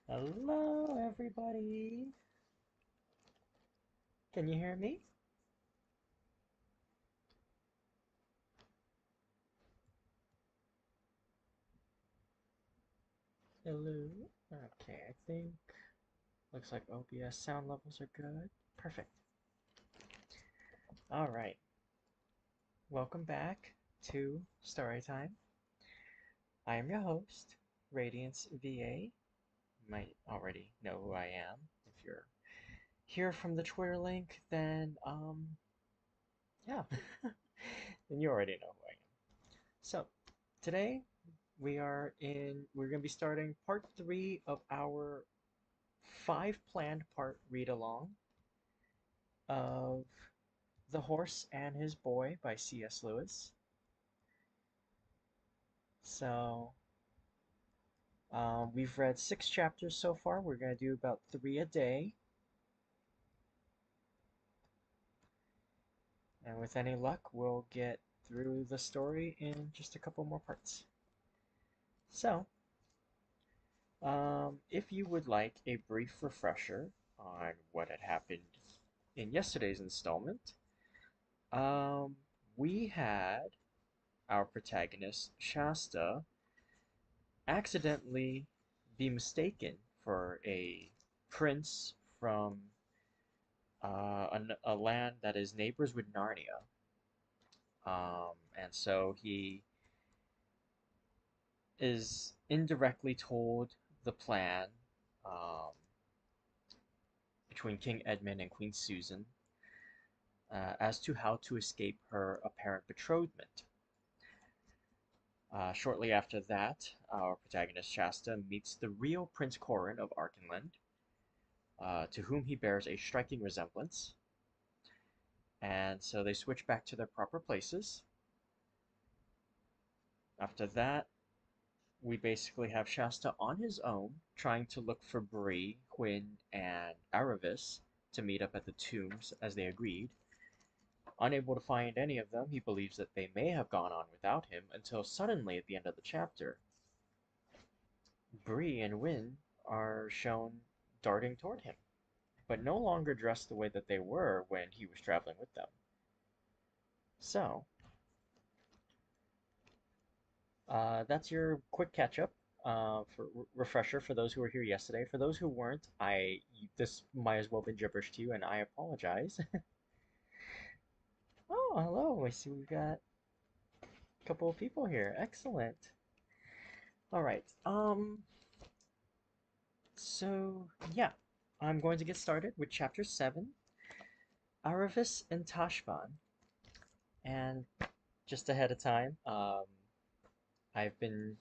Hello, everybody. Can you hear me? Hello. Okay, I think looks like OBS sound levels are good. Perfect. All right. Welcome back to Story Time. I am your host, Radiance VA. You might already know who I am. If you're here from the Twitter link, then yeah, then you already know who I am. So today we're going to be starting part 3 of our 5 planned part read along of The Horse and His Boy by C.S. Lewis. So we've read 6 chapters so far. We're going to do about 3 a day. And with any luck, we'll get through the story in just a couple more parts. So, if you would like a brief refresher on what had happened in yesterday's installment, we had our protagonist, Shasta, accidentally be mistaken for a prince from a land that is neighbors with Narnia. And so he is indirectly told the plan um, between King Edmund and Queen Susan as to how to escape her apparent betrothment. Shortly after that, our protagonist Shasta meets the real Prince Corin of Archenland, to whom he bears a striking resemblance. And so they switch back to their proper places. After that, we basically have Shasta on his own, trying to look for Bree, Quinn, and Aravis to meet up at the tombs as they agreed. Unable to find any of them, he believes that they may have gone on without him until suddenly at the end of the chapter, Bree and Wynne are shown darting toward him, but no longer dressed the way that they were when he was traveling with them. So, that's your quick catch up. For refresher for those who were here yesterday. For those who weren't, this might as well have been gibberish to you, and I apologize. Oh, hello. I see we've got a couple of people here. Excellent. All right. So yeah, I'm going to get started with chapter 7, Aravis and Tashban. And just ahead of time, I've been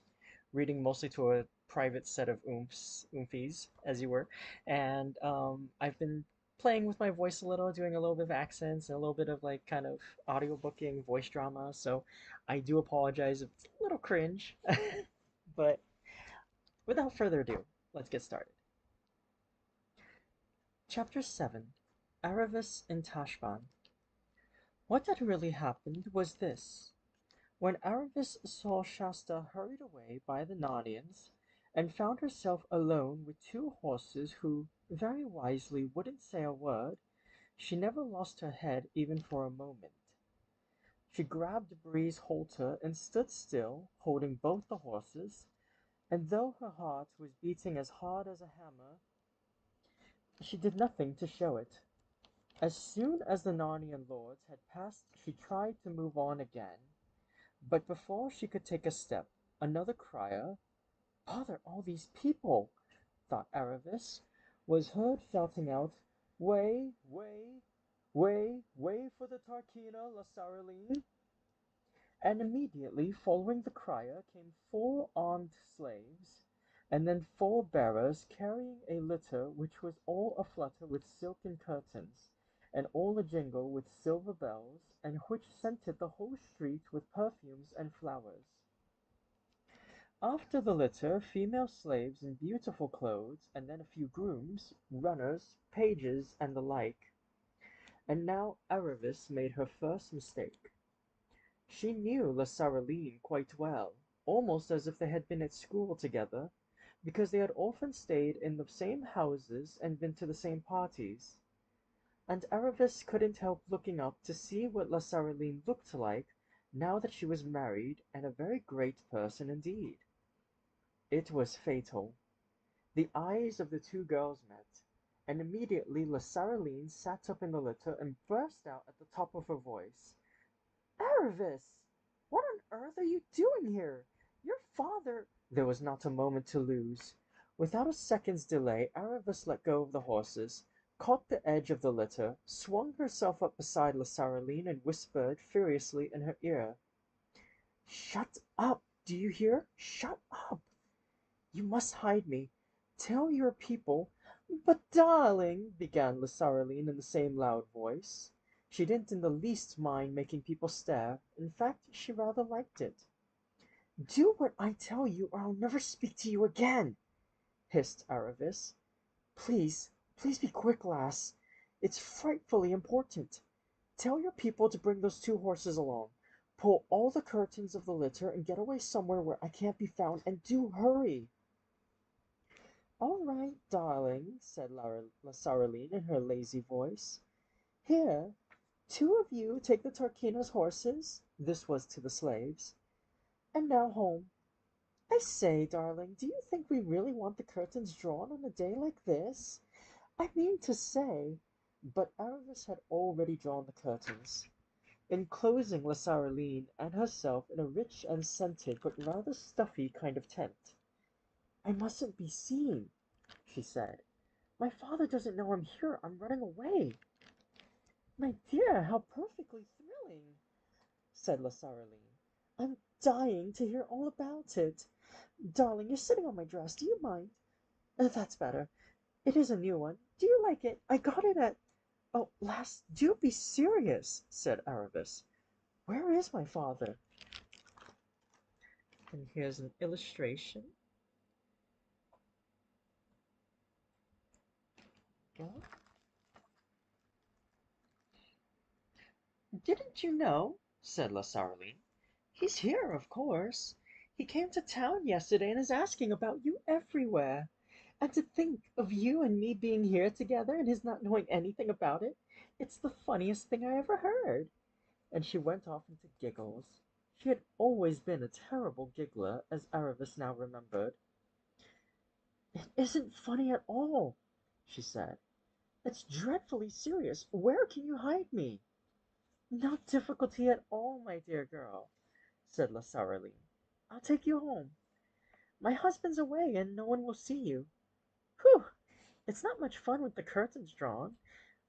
reading mostly to a private set of oomfies, as you were, and I've been playing with my voice a little, doing a little bit of accents and a little bit of like kind of audiobooking, voice drama. So I do apologize if it's a little cringe, but without further ado, let's get started. Chapter 7, Aravis and Tashban. What had really happened was this. When Aravis saw Shasta hurried away by the Narnians, and found herself alone with two horses who, very wisely, wouldn't say a word, she never lost her head even for a moment. She grabbed Bree's halter and stood still, holding both the horses, and though her heart was beating as hard as a hammer, she did nothing to show it. As soon as the Narnian lords had passed, she tried to move on again, but before she could take a step, another crier, "Bother all these people!" thought Aravis, was heard shouting out, "Way, way, way, way for the Tarkina, La Saraline!" And immediately following the crier came 4 armed slaves, and then 4 bearers carrying a litter which was all aflutter with silken curtains, and all a-jingle with silver bells, and which scented the whole street with perfumes and flowers. After the litter, female slaves in beautiful clothes, and then a few grooms, runners, pages, and the like. And now Aravis made her first mistake. She knew La Saraline quite well, almost as if they had been at school together, because they had often stayed in the same houses and been to the same parties. And Aravis couldn't help looking up to see what La Saraline looked like now that she was married and a very great person indeed. It was fatal. The eyes of the two girls met, and immediately La Saraline sat up in the litter and burst out at the top of her voice. "Aravis! What on earth are you doing here? Your father—" There was not a moment to lose. Without a second's delay, Aravis let go of the horses, caught the edge of the litter, swung herself up beside La Saraline, and whispered furiously in her ear. "Shut up! Do you hear? Shut up! You must hide me. Tell your people—" "But, darling," began La Saraline in the same loud voice. She didn't in the least mind making people stare. In fact, she rather liked it. "Do what I tell you, or I'll never speak to you again," hissed Aravis. "Please, please be quick, lass. It's frightfully important. Tell your people to bring those 2 horses along. Pull all the curtains of the litter and get away somewhere where I can't be found, and do hurry." "All right, darling," said La Saraline in her lazy voice. "Here, 2 of you take the Tarkina's horses," this was to the slaves, "and now home. I say, darling, do you think we really want the curtains drawn on a day like this? I mean to say, but Aravis had already drawn the curtains, enclosing Lasaraline and herself in a rich and scented but rather stuffy kind of tent. I mustn't be seen, she said. My father doesn't know I'm here. I'm running away. My dear, how perfectly thrilling, said Lasaraline. I'm dying to hear all about it. Darling, you're sitting on my dress. Do you mind? That's better. It is a new one. Do you like it? I got it at... Oh, lass, do be serious, said Aravis. Where is my father? And here's an illustration. Well, didn't you know? Said Lasaraline. He's here, of course. He came to town yesterday and is asking about you everywhere. And to think of you and me being here together and his not knowing anything about it. It's the funniest thing I ever heard. And she went off into giggles. She had always been a terrible giggler, as Aravis now remembered. It isn't funny at all, she said. It's dreadfully serious. Where can you hide me? No difficulty at all, my dear girl, said Lasaraline. I'll take you home. My husband's away and no one will see you. Whew! It's not much fun with the curtains drawn.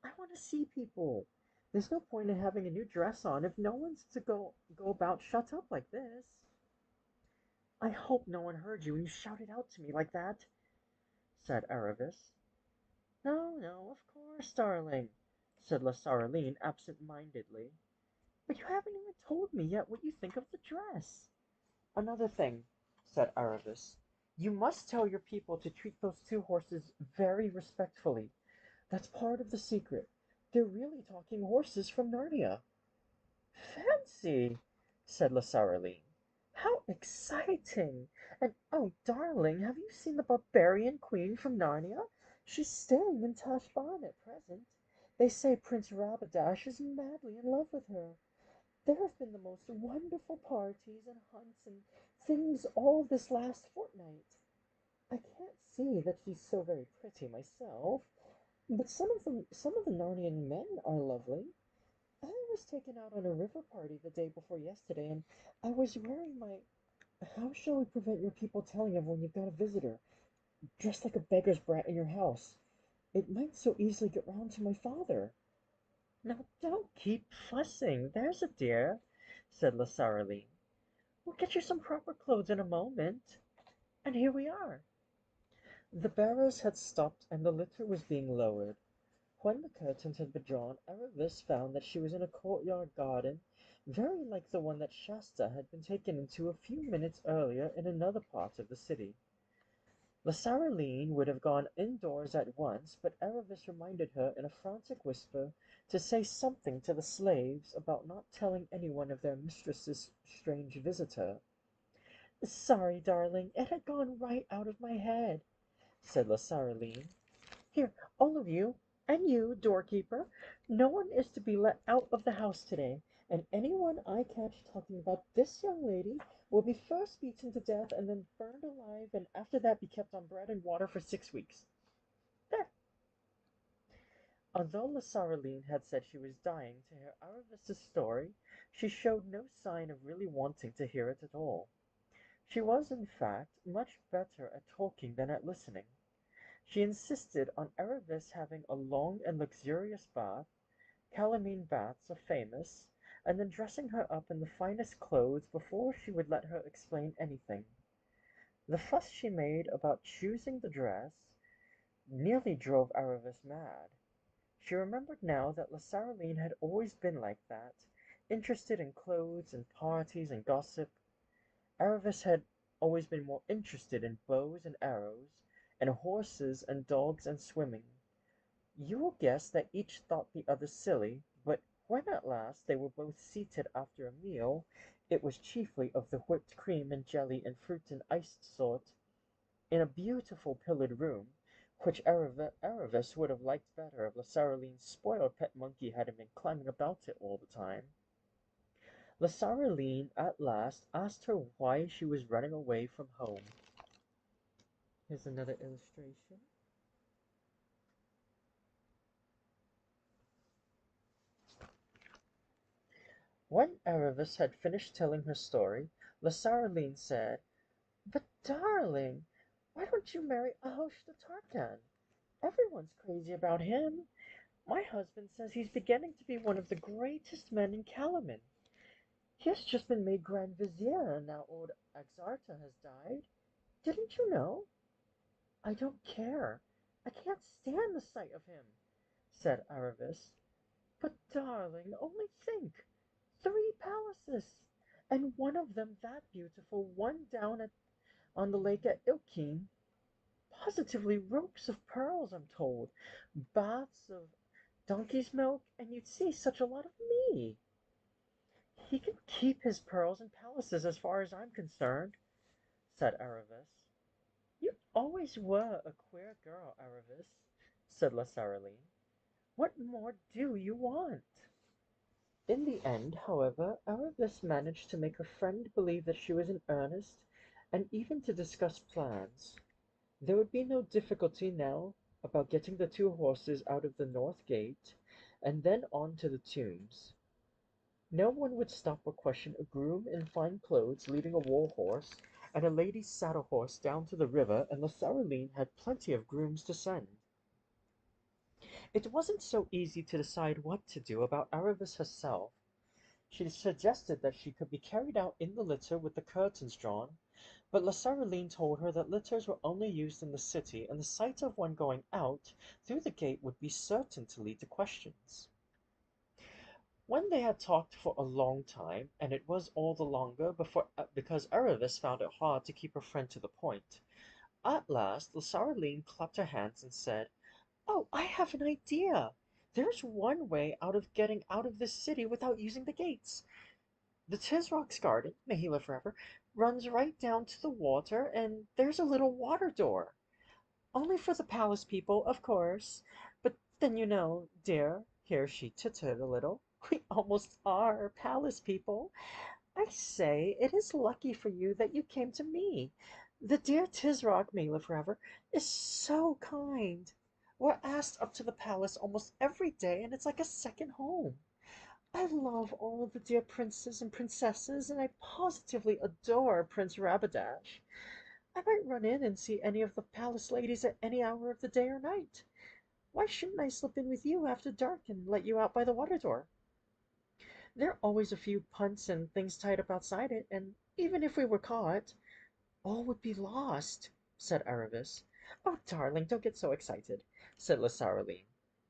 I want to see people. There's no point in having a new dress on if no one's to go about shut up like this. I hope no one heard you when you shouted out to me like that, said Aravis. No, no, of course, darling, said Lasaraline absent-mindedly. But you haven't even told me yet what you think of the dress. Another thing, said Aravis. You must tell your people to treat those two horses very respectfully. That's part of the secret. They're really talking horses from Narnia. Fancy, said Lasaraline. How exciting! And oh, darling, have you seen the barbarian queen from Narnia? She's staying in Tashbaan at present. They say Prince Rabadash is madly in love with her. There have been the most wonderful parties and hunts and things all this last fortnight. I can't see that she's so very pretty myself, but some of the Narnian men are lovely. I was taken out on a river party the day before yesterday, and I was wearing my... How shall we prevent your people telling everyone you've got a visitor, dressed like a beggar's brat in your house? It might so easily get round to my father. Now don't keep fussing, there's a dear, said Lasaraline. We'll get you some proper clothes in a moment. And here we are. The barrows had stopped and the litter was being lowered. When the curtains had been drawn, Aravis found that she was in a courtyard garden, very like the one that Shasta had been taken into a few minutes earlier in another part of the city. Lasaraline would have gone indoors at once, but Aravis reminded her in a frantic whisper to say something to the slaves about not telling anyone of their mistress's strange visitor. Sorry, darling, it had gone right out of my head, said Lasaraline. Here, all of you, and you, doorkeeper, no one is to be let out of the house today, and anyone I catch talking about this young lady will be first beaten to death and then burned alive, and after that be kept on bread and water for 6 weeks. There! Although Lasaraline had said she was dying to hear Aravis's story, she showed no sign of really wanting to hear it at all. She was, in fact, much better at talking than at listening. She insisted on Aravis having a long and luxurious bath, calamine baths are famous, and then dressing her up in the finest clothes before she would let her explain anything. The fuss she made about choosing the dress nearly drove Aravis mad. She remembered now that Lasaraline had always been like that, interested in clothes and parties and gossip. Aravis had always been more interested in bows and arrows, and horses and dogs and swimming. You will guess that each thought the other silly, but when at last they were both seated after a meal, it was chiefly of the whipped cream and jelly and fruit and iced sort, in a beautiful pillared room, which Aravis would have liked better if Lasaraline's spoiled pet monkey hadn't been climbing about it all the time. Lasaraline at last asked her why she was running away from home. Here's another illustration. When Erebus had finished telling her story, Lasaraline said, "But darling, why don't you marry Ahosh the Tarkan? Everyone's crazy about him. My husband says he's beginning to be one of the greatest men in Kalaman. He has just been made Grand Vizier, and now old Axarta has died. Didn't you know?" "I don't care. I can't stand the sight of him," said Aravis. "But, darling, only think! 3 palaces! And one of them that beautiful one down on the lake at Ilkeen. Positively ropes of pearls, I'm told. Baths of donkey's milk, and you'd see such a lot of me." "He can keep his pearls and palaces as far as I'm concerned," said Aravis. "You always were a queer girl, Aravis," said Lasaraline. "What more do you want?" In the end, however, Aravis managed to make her friend believe that she was in earnest, and even to discuss plans. There would be no difficulty now about getting the 2 horses out of the north gate, and then on to the tombs. No one would stop or question a groom in fine clothes leading a war horse, and a lady's saddle horse down to the river, and Lasaraline had plenty of grooms to send. It wasn't so easy to decide what to do about Aravis herself. She suggested that she could be carried out in the litter with the curtains drawn, but Lasaraline told her that litters were only used in the city, and the sight of one going out through the gate would be certain to lead to questions. When they had talked for a long time, and it was all the longer because Aravis found it hard to keep her friend to the point, at last Lasaraline clapped her hands and said, "Oh, I have an idea! There's one way out of getting out of this city without using the gates. The Tisrock's garden, may he live forever, runs right down to the water, and there's a little water door. Only for the palace people, of course. But then you know, dear," here she tittered a little, "we almost are palace people. I say, it is lucky for you that you came to me. The dear Tisrock, may he live forever, is so kind. We're asked up to the palace almost every day, and it's like a second home. I love all the dear princes and princesses, and I positively adore Prince Rabadash. I might run in and see any of the palace ladies at any hour of the day or night. Why shouldn't I slip in with you after dark and let you out by the water door? There are always a few punts and things tied up outside it, and even if we were caught, all would be lost," said Aravis. "Oh, darling, don't get so excited," said Lasaraline.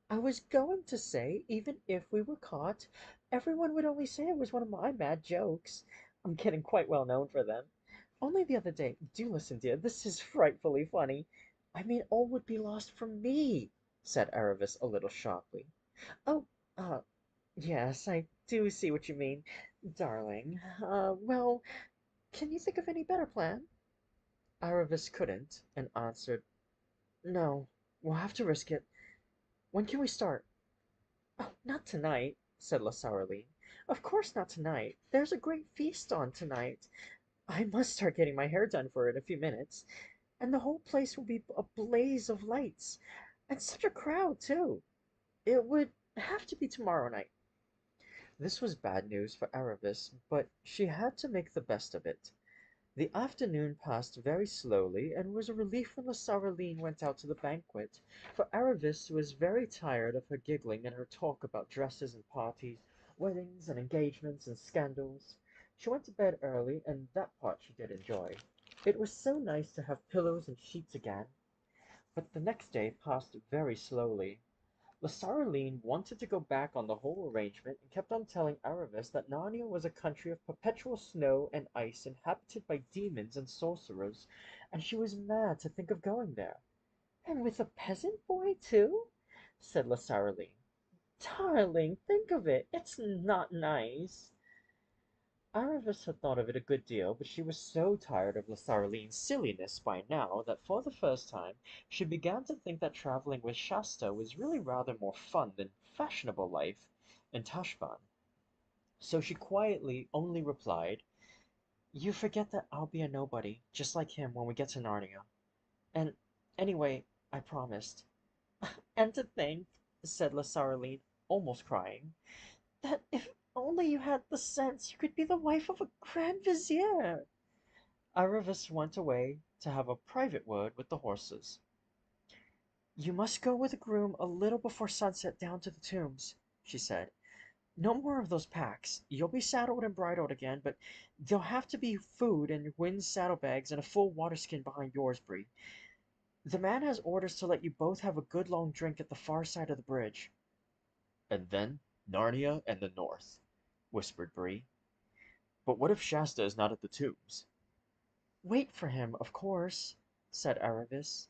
"I was going to say, even if we were caught, everyone would only say it was one of my mad jokes. I'm getting quite well known for them. Only the other day, do listen, dear, this is frightfully funny. I mean, all would be lost for me," said Aravis a little sharply. "Oh, yes, I do see what you mean, darling. Well, can you think of any better plan?" Aravis couldn't, and answered, "No, we'll have to risk it. When can we start?" "Oh, not tonight," said Lasaraline. "Of course not tonight. There's a great feast on tonight. I must start getting my hair done for it in a few minutes. And the whole place will be a blaze of lights. And such a crowd, too. It would have to be tomorrow night." This was bad news for Aravis, but she had to make the best of it. The afternoon passed very slowly, and was a relief when Lasaraline went out to the banquet, for Aravis was very tired of her giggling and her talk about dresses and parties, weddings and engagements and scandals. She went to bed early, and that part she did enjoy. It was so nice to have pillows and sheets again. But the next day passed very slowly. Lasaraline wanted to go back on the whole arrangement, and kept on telling Aravis that Narnia was a country of perpetual snow and ice inhabited by demons and sorcerers, and she was mad to think of going there. "And with a peasant boy, too?" said Lasaraline. "Darling, think of it! It's not nice." Aravis had thought of it a good deal, but she was so tired of Lasaraline's silliness by now that for the first time she began to think that traveling with Shasta was really rather more fun than fashionable life in Tashbaan. So she quietly only replied, "You forget that I'll be a nobody, just like him when we get to Narnia. And anyway, I promised." "And to think," said Lasaraline, almost crying, "that if only you had the sense you could be the wife of a Grand Vizier." Aravis went away to have a private word with the horses. "You must go with the groom a little before sunset down to the tombs," she said. "No more of those packs. You'll be saddled and bridled again, but there'll have to be food in Wynn's saddlebags and a full waterskin behind yours, Bree. The man has orders to let you both have a good long drink at the far side of the bridge." And then Narnia and the North, whispered Bree. But what if Shasta is not at the tombs? "Wait for him, of course," said Aravis.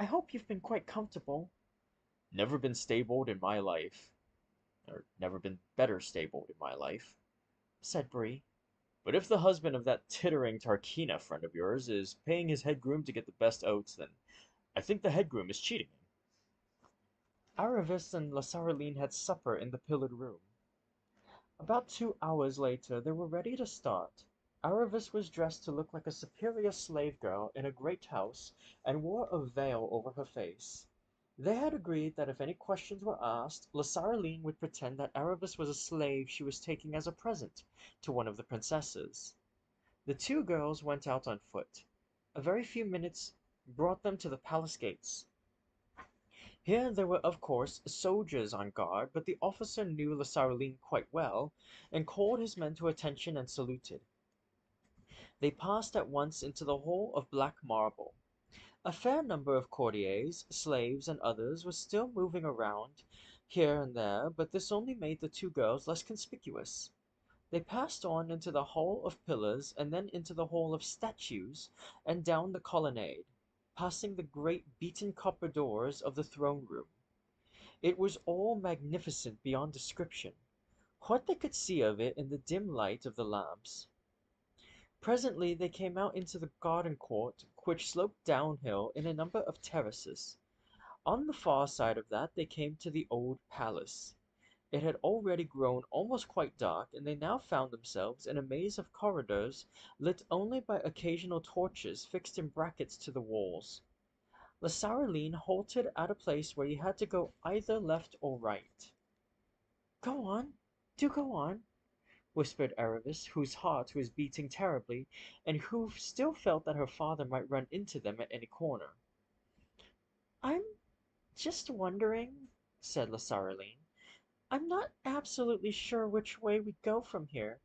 "I hope you've been quite comfortable." Never been stabled in my life, or never been better stabled in my life, said Bree. but if the husband of that tittering Tarkina friend of yours is paying his head groom to get the best oats, then I think the head groom is cheating him. Aravis and Lasaraline had supper in the pillared room. About 2 hours later they were ready to start. Aravis was dressed to look like a superior slave girl in a great house, and wore a veil over her face. They had agreed that if any questions were asked, Lasaraline would pretend that Aravis was a slave she was taking as a present to one of the princesses. The two girls went out on foot. A very few minutes brought them to the palace gates. Here there were of course soldiers on guard, but the officer knew Lasaraline quite well, and called his men to attention and saluted. They passed at once into the hall of black marble. A fair number of courtiers, slaves, and others were still moving around here and there, but this only made the two girls less conspicuous. They passed on into the hall of pillars, and then into the hall of statues, and down the colonnade, passing the great beaten copper doors of the throne room. It was all magnificent beyond description, what they could see of it in the dim light of the lamps. Presently they came out into the garden court, which sloped downhill in a number of terraces. On the far side of that they came to the old palace. It had already grown almost quite dark, and they now found themselves in a maze of corridors lit only by occasional torches fixed in brackets to the walls. Lasaraline halted at a place where you had to go either left or right. "Go on, do go on," whispered Aravis, whose heart was beating terribly, and who still felt that her father might run into them at any corner. "I'm just wondering," said Lasaraline. "I'm not absolutely sure which way we go from here.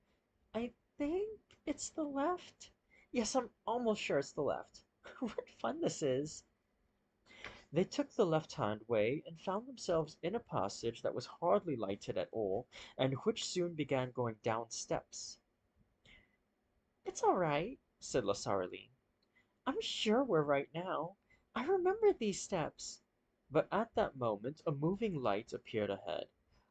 I think it's the left. Yes, I'm almost sure it's the left. What fun this is!" They took the left-hand way, and found themselves in a passage that was hardly lighted at all, and which soon began going down steps. "It's all right," said Lasaraline. "I'm sure we're right now. I remember these steps." But at that moment a moving light appeared ahead.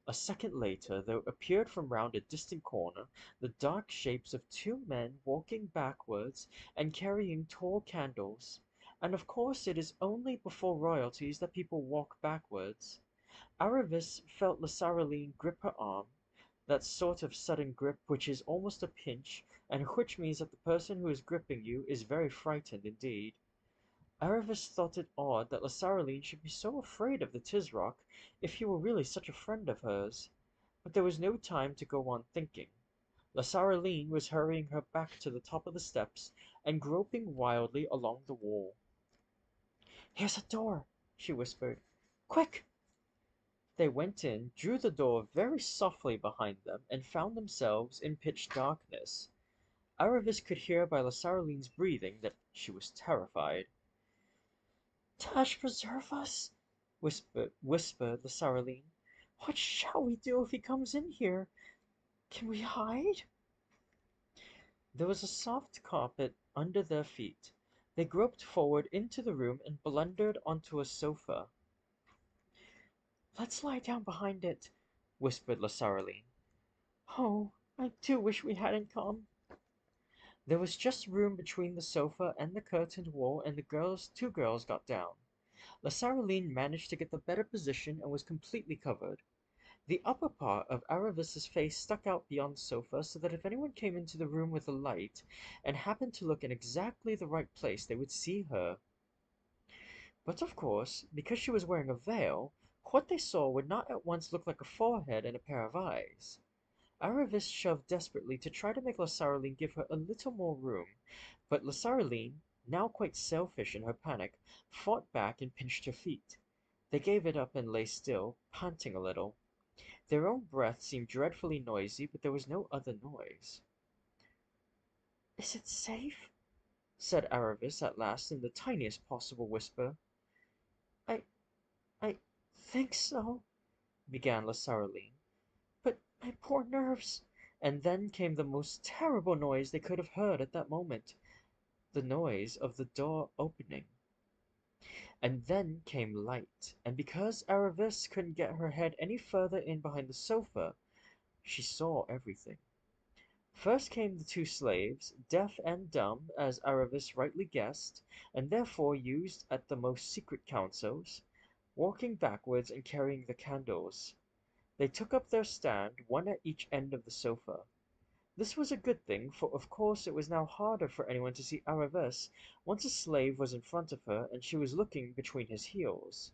A second later there appeared from round a distant corner the dark shapes of two men walking backwards and carrying tall candles. And of course it is only before royalties that people walk backwards. Aravis felt Lasaraline grip her arm, that sort of sudden grip which is almost a pinch, and which means that the person who is gripping you is very frightened indeed. Aravis thought it odd that Lasaraline should be so afraid of the Tisroc if he were really such a friend of hers. But there was no time to go on thinking. Lasaraline was hurrying her back to the top of the steps, and groping wildly along the wall. "Here's a door," she whispered. "Quick!" They went in, drew the door very softly behind them, and found themselves in pitch darkness. Aravis could hear by Lasaraline's breathing that she was terrified. "Tash preserve us!" whispered Lasaraline. "What shall we do if he comes in here? Can we hide?" There was a soft carpet under their feet. They groped forward into the room and blundered onto a sofa. "Let's lie down behind it," whispered Lasaraline. "Oh, I do wish we hadn't come." There was just room between the sofa and the curtained wall, and the two girls got down. Lasaraline managed to get the better position and was completely covered. The upper part of Aravis's face stuck out beyond the sofa so that if anyone came into the room with a light and happened to look in exactly the right place, they would see her. But of course, because she was wearing a veil, what they saw would not at once look like a forehead and a pair of eyes. Aravis shoved desperately to try to make Lasaraline give her a little more room, but Lasaraline, now quite selfish in her panic, fought back and pinched her feet. They gave it up and lay still, panting a little. Their own breath seemed dreadfully noisy, but there was no other noise. "Is it safe?" said Aravis at last in the tiniest possible whisper. "I I think so," began Lasaraline. "But my poor nerves—" And then came the most terrible noise they could have heard at that moment, the noise of the door opening. And then came light, and because Aravis couldn't get her head any further in behind the sofa, she saw everything. First came the two slaves, deaf and dumb, as Aravis rightly guessed, and therefore used at the most secret councils, walking backwards and carrying the candles. They took up their stand, one at each end of the sofa. This was a good thing, for of course it was now harder for anyone to see Aravis once a slave was in front of her and she was looking between his heels.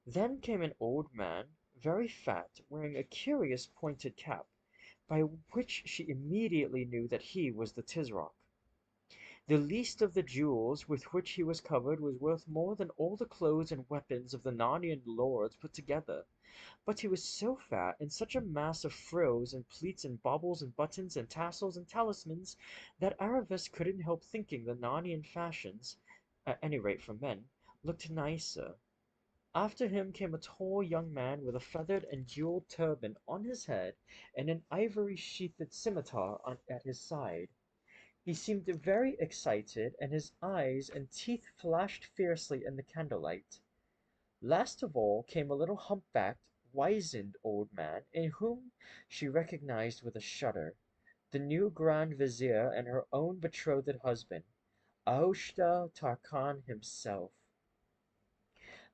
Then came an old man, very fat, wearing a curious pointed cap, by which she immediately knew that he was the Tisroc. The least of the jewels with which he was covered was worth more than all the clothes and weapons of the Narnian lords put together. But he was so fat, and such a mass of frills and pleats and baubles and buttons and tassels and talismans, that Aravis couldn't help thinking the Narnian fashions, at any rate for men, looked nicer. After him came a tall young man with a feathered and jeweled turban on his head and an ivory-sheathed scimitar at his side. He seemed very excited, and his eyes and teeth flashed fiercely in the candlelight. Last of all came a little humpbacked, wizened old man, in whom she recognized with a shudder the new Grand Vizier and her own betrothed husband, Aoshta Tarkhan himself.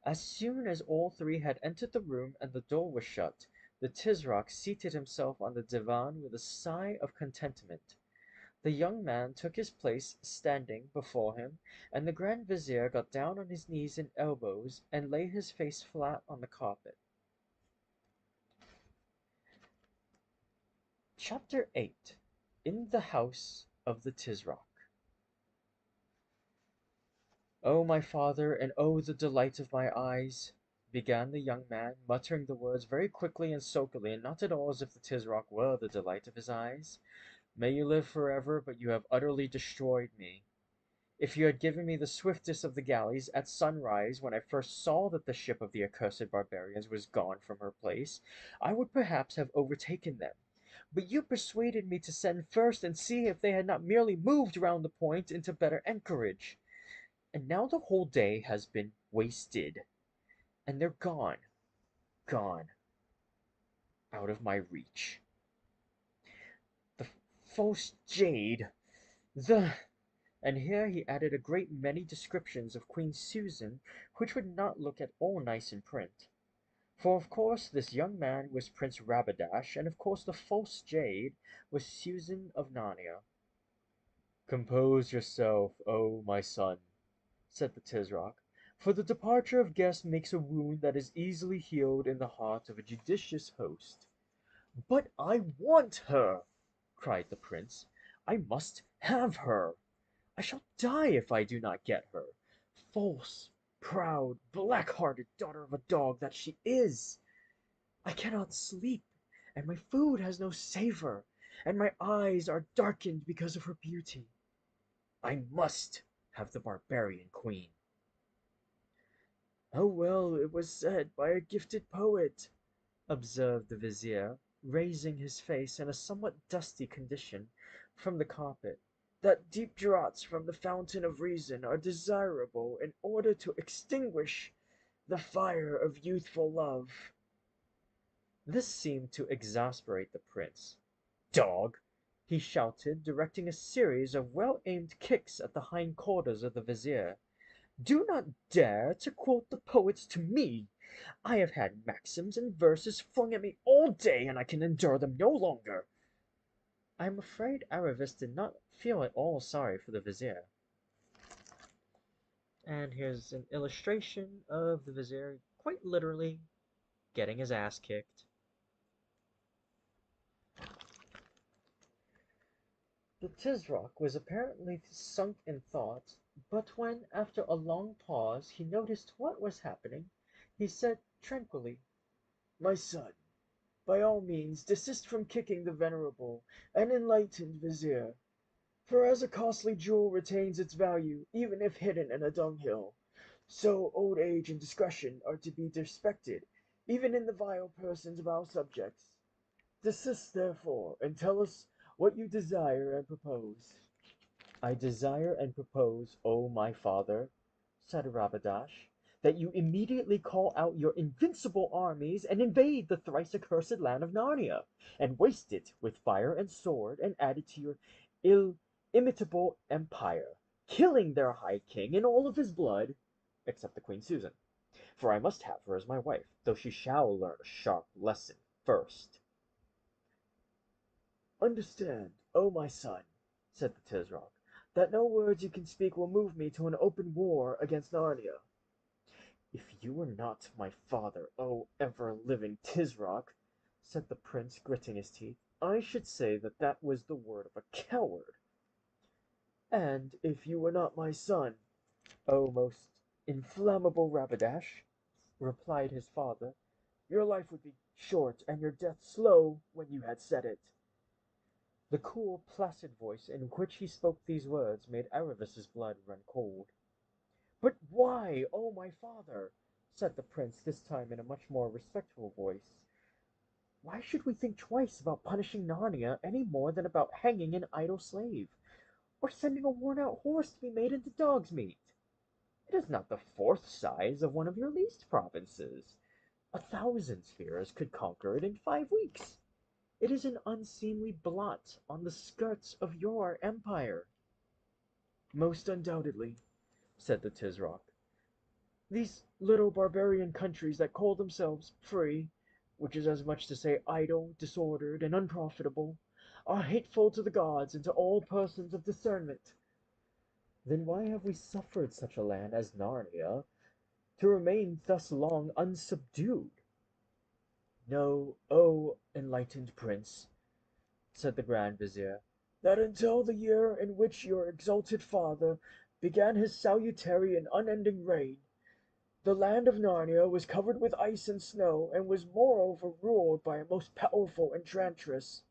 As soon as all three had entered the room and the door was shut, the Tisroc seated himself on the divan with a sigh of contentment. The young man took his place standing before him, and the Grand Vizier got down on his knees and elbows and laid his face flat on the carpet. Chapter 8. In the House of the Tisroc. "Oh, my father, and oh, the delight of my eyes!" began the young man, muttering the words very quickly and sulkily, and not at all as if the Tisroc were the delight of his eyes. "May you live forever, but you have utterly destroyed me. If you had given me the swiftest of the galleys at sunrise when I first saw that the ship of the accursed barbarians was gone from her place, I would perhaps have overtaken them. But you persuaded me to send first and see if they had not merely moved round the point into better anchorage. And now the whole day has been wasted, and they're gone, gone, out of my reach. The false jade, the—" and here he added a great many descriptions of Queen Susan, which would not look at all nice in print. For of course this young man was Prince Rabadash, and of course the false jade was Susan of Narnia. "Compose yourself, oh my son," said the Tisroc, "for the departure of guests makes a wound that is easily healed in the heart of a judicious host." "But I want her!" cried the prince. "I must have her! I shall die if I do not get her. False, proud, black-hearted daughter of a dog that she is! I cannot sleep, and my food has no savor, and my eyes are darkened because of her beauty. I must have the barbarian queen." "How well it was said by a gifted poet!" observed the vizier, raising his face in a somewhat dusty condition from the carpet, "that deep draughts from the fountain of reason are desirable in order to extinguish the fire of youthful love." This seemed to exasperate the prince. "Dog!" he shouted, directing a series of well-aimed kicks at the hind quarters of the vizier. "Do not dare to quote the poets to me, I have had maxims and verses flung at me all day, and I can endure them no longer." I am afraid Aravis did not feel at all sorry for the vizier. And here's an illustration of the vizier quite literally getting his ass kicked. The Tisroc was apparently sunk in thought, but when, after a long pause, he noticed what was happening, he said tranquilly, "My son, by all means desist from kicking the venerable and enlightened vizier, for as a costly jewel retains its value even if hidden in a dunghill, so old age and discretion are to be respected even in the vile persons of our subjects. Desist, therefore, and tell us what you desire and propose." "I desire and propose, O my father," said Rabadash, "that you immediately call out your invincible armies and invade the thrice accursed land of Narnia, and waste it with fire and sword, and add it to your illimitable empire, killing their high king and all of his blood, except the Queen Susan, for I must have her as my wife, though she shall learn a sharp lesson first." "Understand, O my son," said the Tisroc, "that no words you can speak will move me to an open war against Narnia." "If you were not my father, O ever-living Tisroc," said the prince, gritting his teeth, "I should say that that was the word of a coward." "And if you were not my son, O most inflammable Rabadash," replied his father, "your life would be short and your death slow when you had said it." The cool, placid voice in which he spoke these words made Aravis's blood run cold. "But why, O my father?" said the prince, this time in a much more respectful voice. "Why should we think twice about punishing Narnia any more than about hanging an idle slave, or sending a worn-out horse to be made into dog's meat? It is not the fourth size of one of your least provinces. 1,000 spheres could conquer it in 5 weeks. It is an unseemly blot on the skirts of your empire." "Most undoubtedly," said the Tisroc. "These little barbarian countries that call themselves free, which is as much as to say idle, disordered, and unprofitable, are hateful to the gods and to all persons of discernment." "Then why have we suffered such a land as Narnia to remain thus long unsubdued?" "Know, O enlightened prince," said the Grand Vizier, "that until the year in which your exalted father began his salutary and unending reign, the land of Narnia was covered with ice and snow, and was moreover ruled by a most powerful enchantress."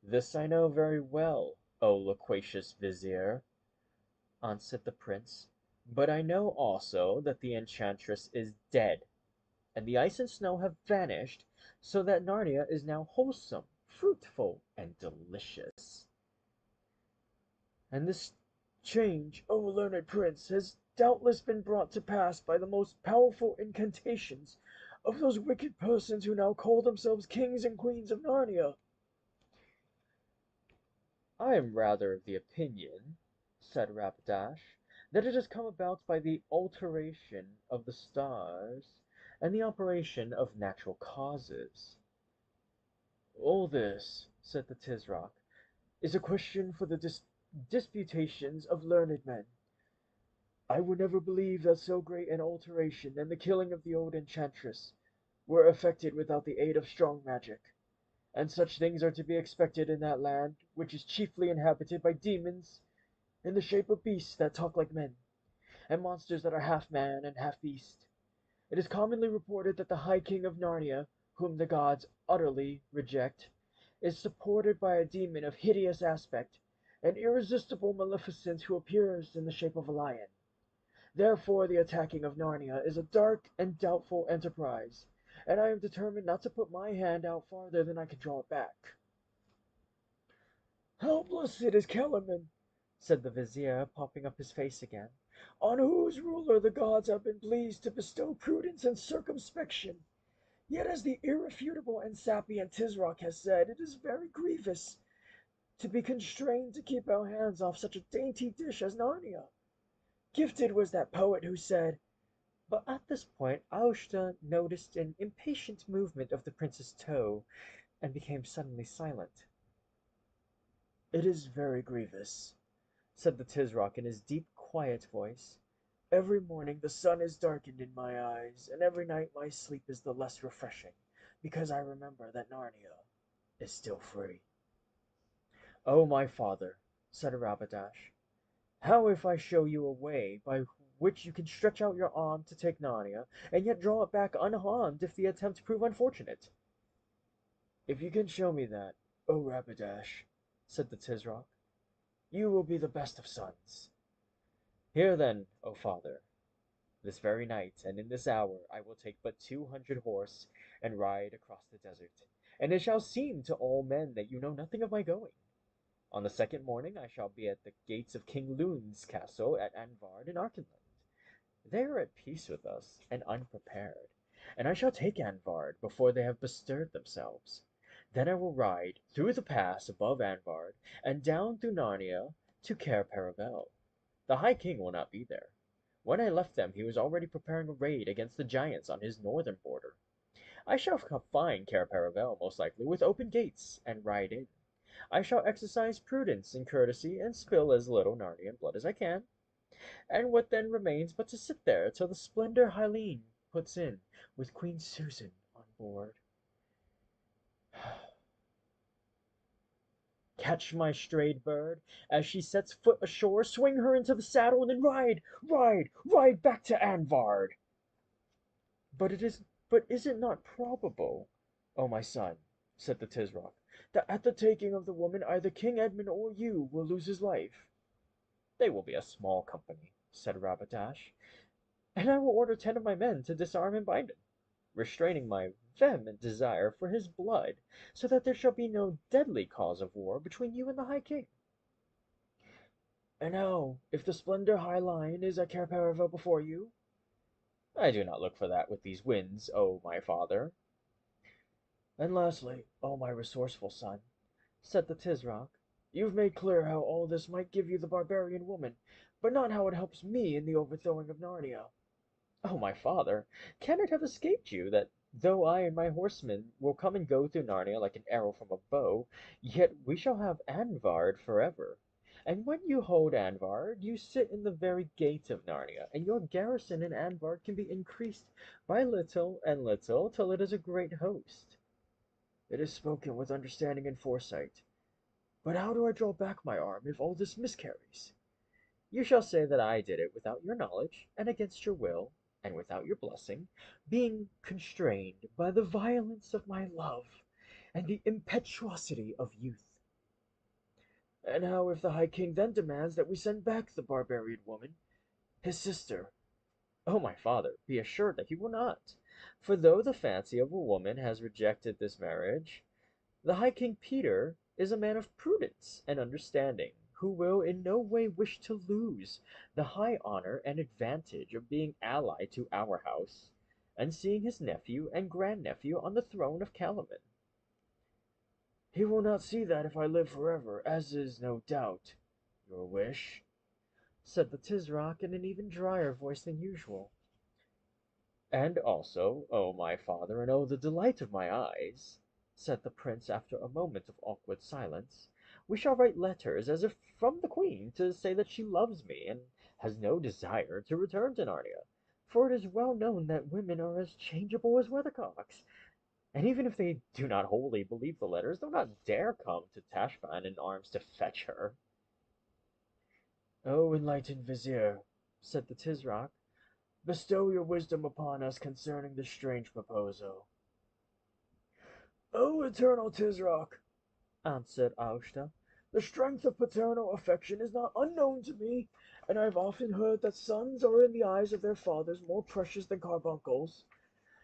"This I know very well, O loquacious vizier," answered the prince, "but I know also that the enchantress is dead, and the ice and snow have vanished, so that Narnia is now wholesome, fruitful, and delicious." "And this change, O learned prince, has doubtless been brought to pass by the most powerful incantations of those wicked persons who now call themselves kings and queens of Narnia." "I am rather of the opinion," said Rabadash, "that it has come about by the alteration of the stars and the operation of natural causes." "All this," said the Tisroc, "is a question for the disputations of learned men. I would never believe that so great an alteration and the killing of the old enchantress were effected without the aid of strong magic. And such things are to be expected in that land which is chiefly inhabited by demons in the shape of beasts that talk like men, and monsters that are half man and half beast. It is commonly reported that the High King of Narnia, whom the gods utterly reject, is supported by a demon of hideous aspect, an irresistible maleficent who appears in the shape of a lion. Therefore the attacking of Narnia is a dark and doubtful enterprise, and I am determined not to put my hand out farther than I can draw it back." "How blessed is Kellerman," said the vizier, popping up his face again, "on whose ruler the gods have been pleased to bestow prudence and circumspection. Yet as the irrefutable and sapient Tisroc has said, it is very grievous to be constrained to keep our hands off such a dainty dish as Narnia. Gifted was that poet who said, But at this point Aosta noticed an impatient movement of the prince's toe and became suddenly silent. "It is very grievous," said the Tisroc in his deep, quiet voice. "Every morning the sun is darkened in my eyes, and every night my sleep is the less refreshing, because I remember that Narnia is still free." "Oh, my father," said Rabadash, "how if I show you a way by which you can stretch out your arm to take Narnia, and yet draw it back unharmed if the attempt prove unfortunate?" "If you can show me that, O Rabadash," said the Tisroc, "you will be the best of sons." "Here then, O father, this very night and in this hour I will take but 200 horse and ride across the desert, and it shall seem to all men that you know nothing of my going. On the second morning I shall be at the gates of King Lun's castle at Anvard in Arkenland. They are at peace with us and unprepared, and I shall take Anvard before they have bestirred themselves. Then I will ride through the pass above Anvard and down through Narnia to Cair Paravel. The High King will not be there. When I left them he was already preparing a raid against the giants on his northern border. I shall find Cair Paravel most likely with open gates and ride in. I shall exercise prudence and courtesy and spill as little Narnian blood as I can. And what then remains but to sit there till the splendor Hylene puts in, with Queen Susan on board? Catch my strayed bird as she sets foot ashore, swing her into the saddle, and then ride back to Anvard. But is it not probable, O my son, said the Tisroc, that at the taking of the woman either King Edmund or you will lose his life? They will be a small company, said Rabadash, and I will order 10 of my men to disarm and bind him, restraining my vehement desire for his blood, so that there shall be no deadly cause of war between you and the High King. And now, if the splendor High Lion is at Cair Paravel before you? I do not look for that with these winds, O my father. And lastly, O my resourceful son, said the Tisroc, you've made clear how all this might give you the barbarian woman, but not how it helps me in the overthrowing of Narnia. Oh, my father, can it have escaped you that though I and my horsemen will come and go through Narnia like an arrow from a bow, yet we shall have Anvard forever? And when you hold Anvard, you sit in the very gate of Narnia, and your garrison in Anvard can be increased by little and little till it is a great host. It is spoken with understanding and foresight. But how do I draw back my arm if all this miscarries? You shall say that I did it without your knowledge, and against your will, and without your blessing, being constrained by the violence of my love and the impetuosity of youth. And how if the High King then demands that we send back the barbarian woman, his sister? Oh, my father, be assured that he will not. For though the fancy of a woman has rejected this marriage, the High King Peter is a man of prudence and understanding, who will in no way wish to lose the high honor and advantage of being allied to our house, and seeing his nephew and grandnephew on the throne of Calaman. He will not see that if I live forever, as is, no doubt, your wish, said the Tisroc in an even drier voice than usual. And also, O my father, and O the delight of my eyes, said the prince after a moment of awkward silence, we shall write letters as if from the queen to say that she loves me and has no desire to return to Narnia, for it is well known that women are as changeable as weathercocks, and even if they do not wholly believe the letters, they'll not dare come to Tashbaan in arms to fetch her. O enlightened vizier, said the Tisroc, bestow your wisdom upon us concerning this strange proposal. O eternal Tisroc, answered Aosta, the strength of paternal affection is not unknown to me, and I have often heard that sons are in the eyes of their fathers more precious than carbuncles.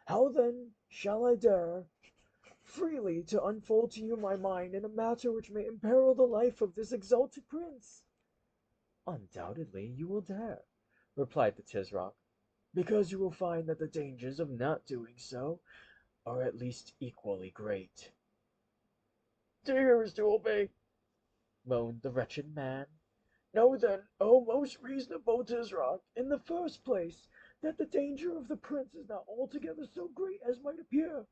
How then shall I dare freely to unfold to you my mind in a matter which may imperil the life of this exalted prince? Undoubtedly you will dare, replied the Tisroc, because you will find that the dangers of not doing so are at least equally great. To hear is to obey, moaned the wretched man. Know then, O most reasonable Tisroc, in the first place, that the danger of the prince is not altogether so great as might appear.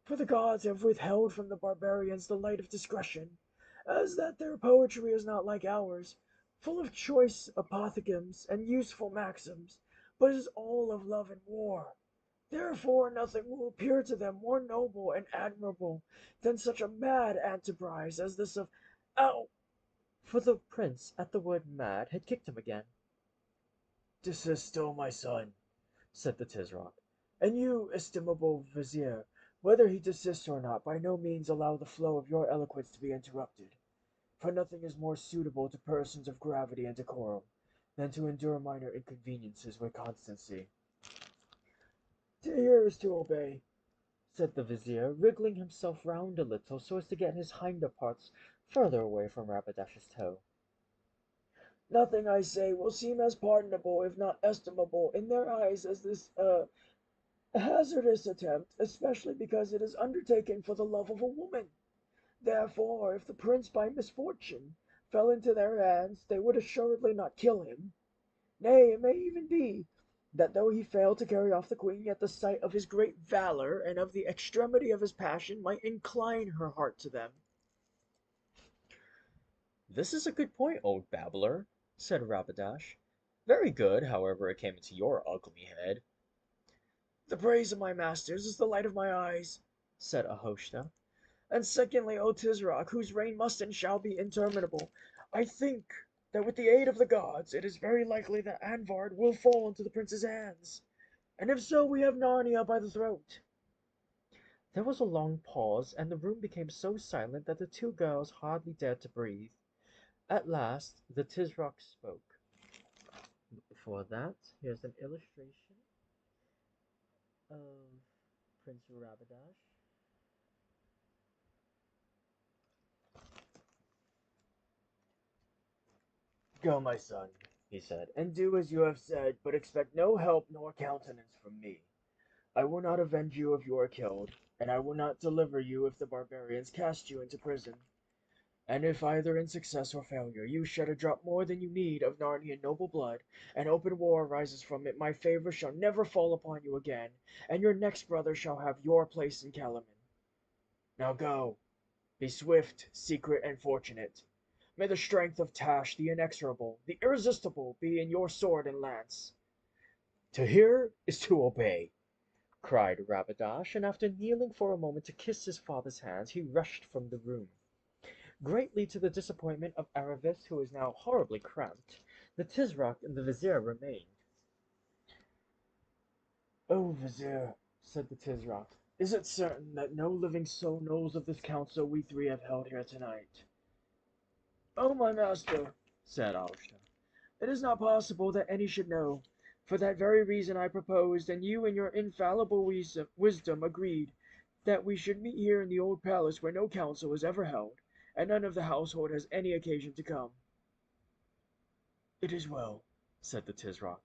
For the gods have withheld from the barbarians the light of discretion, as that their poetry is not like ours, full of choice apothegms and useful maxims, but is all of love and war. Therefore nothing will appear to them more noble and admirable than such a mad enterprise as this of Ow! For the prince, at the word mad, had kicked him again. Desist still, my son, said the Tisroc, and you, estimable vizier, whether he desists or not, by no means allow the flow of your eloquence to be interrupted, for nothing is more suitable to persons of gravity and decorum than to endure minor inconveniences with constancy. To hear is to obey, Said the vizier, wriggling himself round a little so as to get his hinder parts further away from Rabadash's toe. nothing, I say, will seem as pardonable, if not estimable, in their eyes as this hazardous attempt, especially because it is undertaken for the love of a woman. Therefore, if the prince by misfortune fell into their hands, they would assuredly not kill him. Nay, it may even be that though he failed to carry off the queen, yet the sight of his great valor and of the extremity of his passion might incline her heart to them. This is a good point, old babbler, said Rabadash. Very good, however it came into your ugly head. The praise of my masters is the light of my eyes, Said Ahoshta. and secondly, O Tisroc, whose reign must and shall be interminable, I think that with the aid of the gods it is very likely that Anvard will fall into the prince's hands, and if so we have Narnia by the throat. There was a long pause, and the room became so silent that the two girls hardly dared to breathe. At last the Tisroc spoke. But before that, here's an illustration of Prince Rabadash. Go, my son, he said, and do as you have said, but expect no help nor countenance from me. I will not avenge you if you are killed, and I will not deliver you if the barbarians cast you into prison. And if either in success or failure you shed a drop more than you need of Narnian noble blood, and open war arises from it, my favor shall never fall upon you again, and your next brother shall have your place in Calaman. Now go, be swift, secret, and fortunate. May the strength of Tash, the inexorable, the irresistible, be in your sword and lance. To hear is to obey, Cried Rabadash, and after kneeling for a moment to kiss his father's hands, he rushed from the room. Greatly to the disappointment of Aravis, who was now horribly cramped, the Tisroc and the Vizier remained. O Vizier, said the Tisroc, is it certain that no living soul knows of this council we three have held here tonight? O my master, said Alshta, it is not possible that any should know. For that very reason I proposed, and you in your infallible wisdom agreed, that we should meet here in the old palace where no council was ever held, and none of the household has any occasion to come. It is well, said the Tisroc.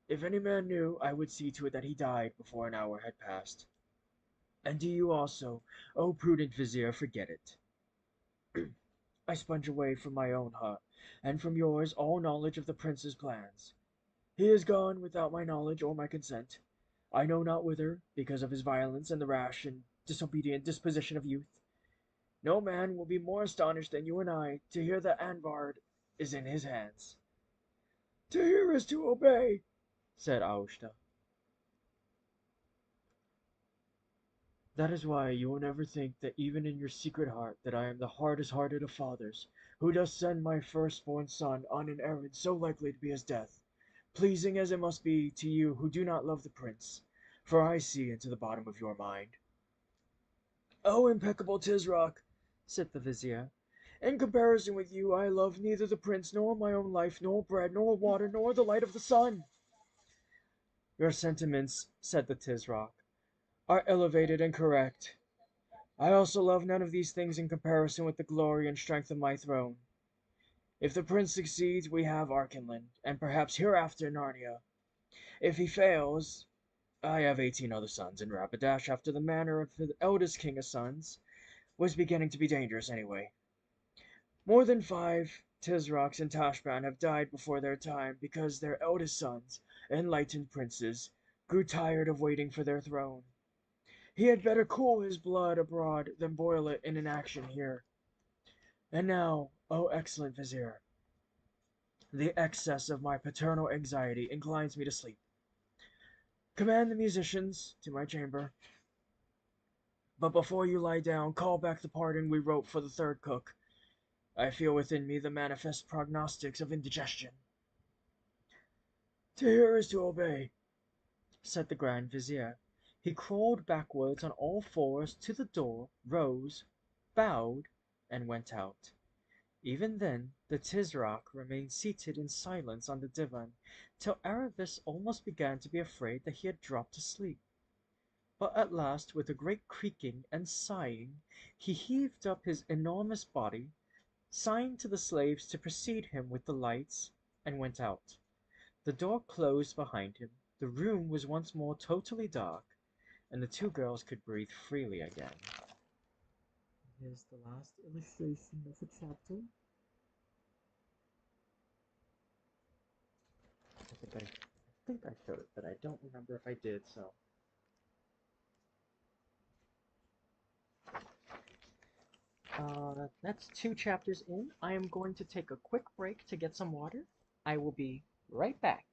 If any man knew, I would see to it that he died before an hour had passed. And do you also, O prudent vizier, forget it. I sponge away from my own heart, and from yours, all knowledge of the prince's plans. He is gone without my knowledge or my consent. I know not whither, because of his violence and the rash and disobedient disposition of youth. No man will be more astonished than you and I to hear that Anvard is in his hands. To hear is to obey, said Aosta. That is why you will never think that even in your secret heart that I am the hardest hearted of fathers, who does send my firstborn son on an errand so likely to be his death, pleasing as it must be to you who do not love the prince, for I see into the bottom of your mind. O impeccable Tisroc, said the vizier, in comparison with you I love neither the prince nor my own life, nor bread, nor water, nor the light of the sun. Your sentiments, said the Tisroc, are elevated and correct. I also love none of these things in comparison with the glory and strength of my throne. If the prince succeeds, we have Archenland, and perhaps hereafter Narnia. If he fails, I have 18 other sons, and Rapidash, after the manner of the eldest king of sons, was beginning to be dangerous anyway. More than 5 Tisrocs and Tashban have died before their time because their eldest sons, enlightened princes grew tired of waiting for their throne. He had better cool his blood abroad than boil it in an action here. And now, O excellent vizier, the excess of my paternal anxiety inclines me to sleep. Command the musicians to my chamber. But before you lie down, call back the pardon we wrote for the third cook. I feel within me the manifest prognostics of indigestion. To hear is to obey, said the Grand Vizier. He crawled backwards on all fours to the door, rose, bowed, and went out. Even then the Tizrak remained seated in silence on the divan, till Aravis almost began to be afraid that he had dropped asleep. But at last, with a great creaking and sighing, he heaved up his enormous body, signed to the slaves to precede him with the lights, and went out. The door closed behind him, the room was once more totally dark, and the two girls could breathe freely again. Here's the last illustration of the chapter. I think I showed it, but I don't remember if I did, so. That's 2 chapters in. I am going to take a quick break to get some water. I will be right back.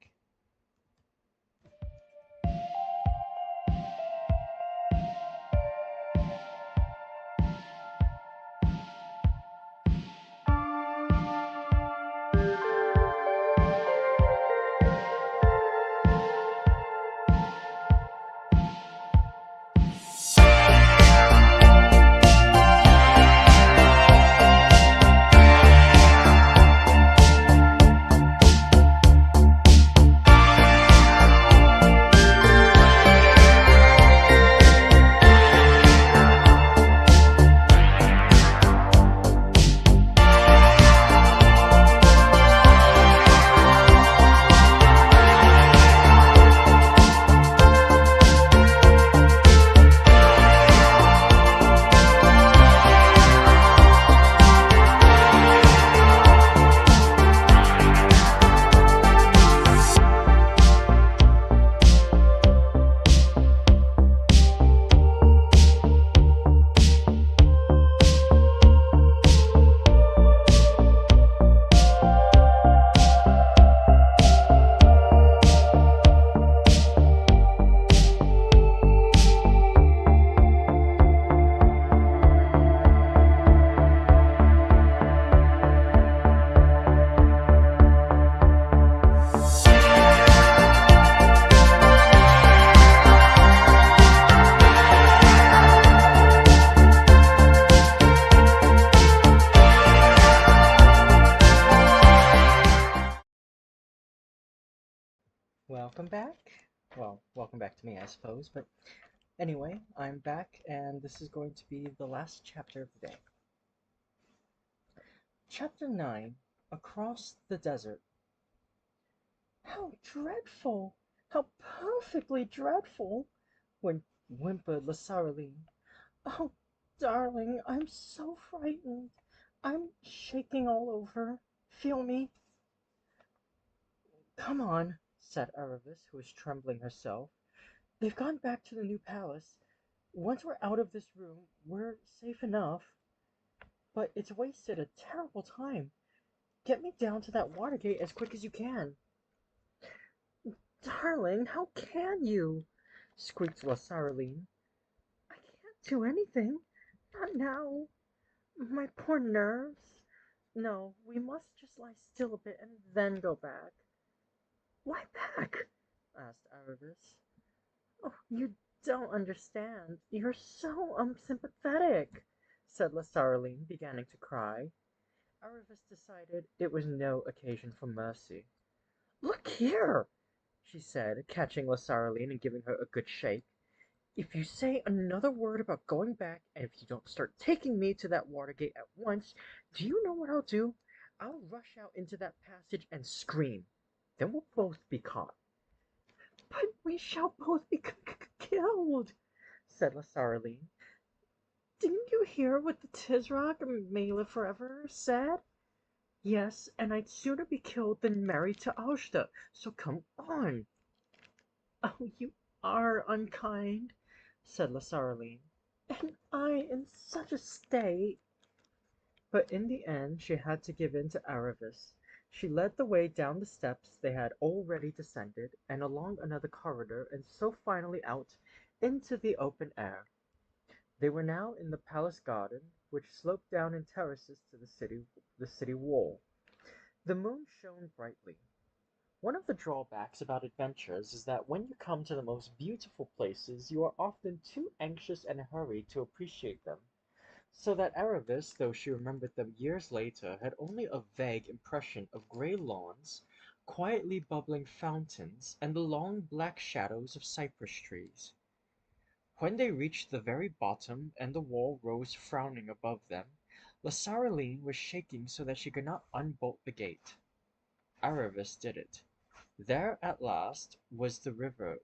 Welcome back. Well, welcome back to me, I suppose, but anyway, I'm back, and this is going to be the last chapter of the day. Chapter 9, Across the Desert. How dreadful! How perfectly dreadful! Whimpered Lasaraline. Oh, darling, I'm so frightened. I'm shaking all over. Feel me? Come on, said Aravis, who was trembling herself. They've gone back to the new palace. Once we're out of this room, we're safe enough. But it's wasted a terrible time. Get me down to that water gate as quick as you can. Darling, how can you? Squeaked Lasaraline. I can't do anything. Not now. My poor nerves. No, we must just lie still a bit and then go back. Why back? Asked Aravis. Oh, you don't understand. You're so unsympathetic, said Lasaraline, beginning to cry. Aravis decided it was no occasion for mercy. Look here, she said, catching Lasaraline and giving her a good shake. If you say another word about going back, and if you don't start taking me to that water gate at once, do you know what I'll do? I'll rush out into that passage and scream. Then we'll both be caught. But we shall both be killed, said Lasaraline. Didn't you hear what the Tizrak may live forever said? Yes, and I'd sooner be killed than married to Aushta, so come on. Oh, you are unkind, said Lasaraline. And I in such a state. But in the end she had to give in to Aravis. She led the way down the steps they had already descended, and along another corridor, and so finally out into the open air. They were now in the palace garden, which sloped down in terraces to the city wall. The moon shone brightly. One of the drawbacks about adventures is that when you come to the most beautiful places you are often too anxious and hurried to appreciate them, so that Aravis, though she remembered them years later, had only a vague impression of gray lawns, quietly bubbling fountains, and the long black shadows of cypress trees. When they reached the very bottom and the wall rose frowning above them, Lasaraline was shaking so that she could not unbolt the gate. Aravis did it. There at last was the river,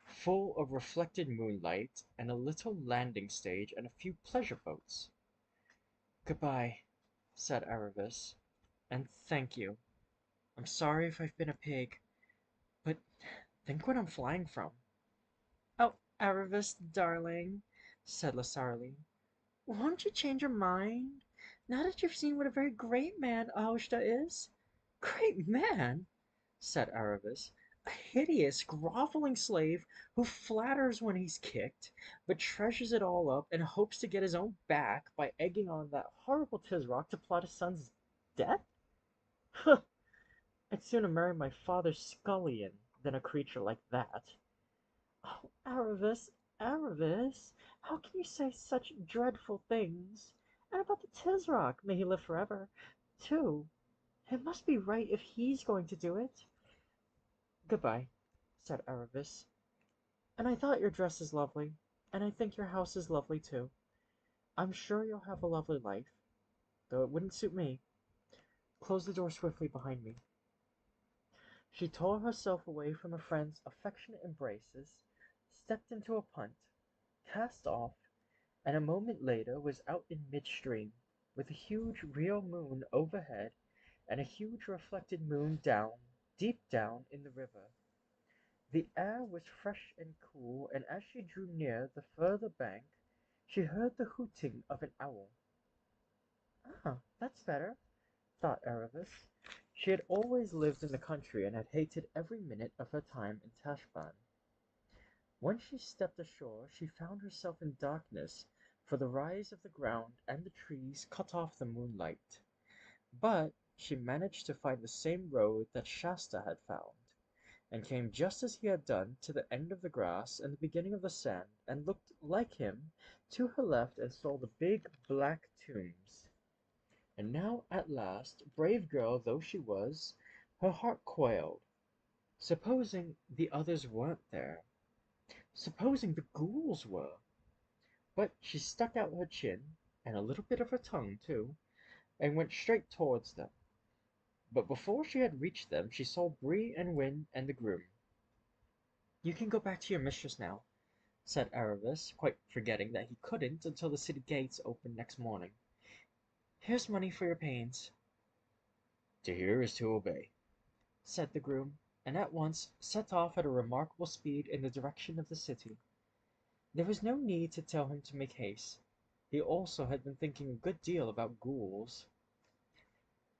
full of reflected moonlight, and a little landing stage and a few pleasure boats. "Goodbye," said Aravis, "and thank you. I'm sorry if I've been a pig, but think what I'm flying from." "Oh, Aravis, darling," said Lasaraline, "won't you change your mind, now that you've seen what a very great man Aosta is?" "Great man!" said Aravis. "A hideous, groveling slave who flatters when he's kicked, but treasures it all up and hopes to get his own back by egging on that horrible Tisroc to plot his son's death? I'd sooner marry my father's scullion than a creature like that." "Oh, Aravis, Aravis, how can you say such dreadful things? And about the Tisroc, may he live forever, too. It must be right if he's going to do it." "Goodbye," said Aravis. "And I thought your dress is lovely, and I think your house is lovely too. I'm sure you'll have a lovely life, though it wouldn't suit me. Close the door swiftly behind me." She tore herself away from her friend's affectionate embraces, stepped into a punt, cast off, and a moment later was out in midstream, with a huge real moon overhead and a huge reflected moon down, deep down in the river. The air was fresh and cool, and as she drew near the further bank she heard the hooting of an owl. "Ah, that's better," thought Aravis. She had always lived in the country and had hated every minute of her time in Tashbaan. When she stepped ashore she found herself in darkness, for the rise of the ground and the trees cut off the moonlight. But she managed to find the same road that Shasta had found, and came just as he had done to the end of the grass and the beginning of the sand, and looked like him to her left and saw the big black tombs. And now at last, brave girl though she was, her heart quailed. Supposing the others weren't there? Supposing the ghouls were? But she stuck out her chin, and a little bit of her tongue too, and went straight towards them. But before she had reached them she saw Bree and Win and the groom. "You can go back to your mistress now," said Aravis, quite forgetting that he couldn't until the city gates opened next morning. "Here's money for your pains." To hear is to obey, said the groom, and at once set off at a remarkable speed in the direction of the city. There was no need to tell him to make haste. He also had been thinking a good deal about ghouls.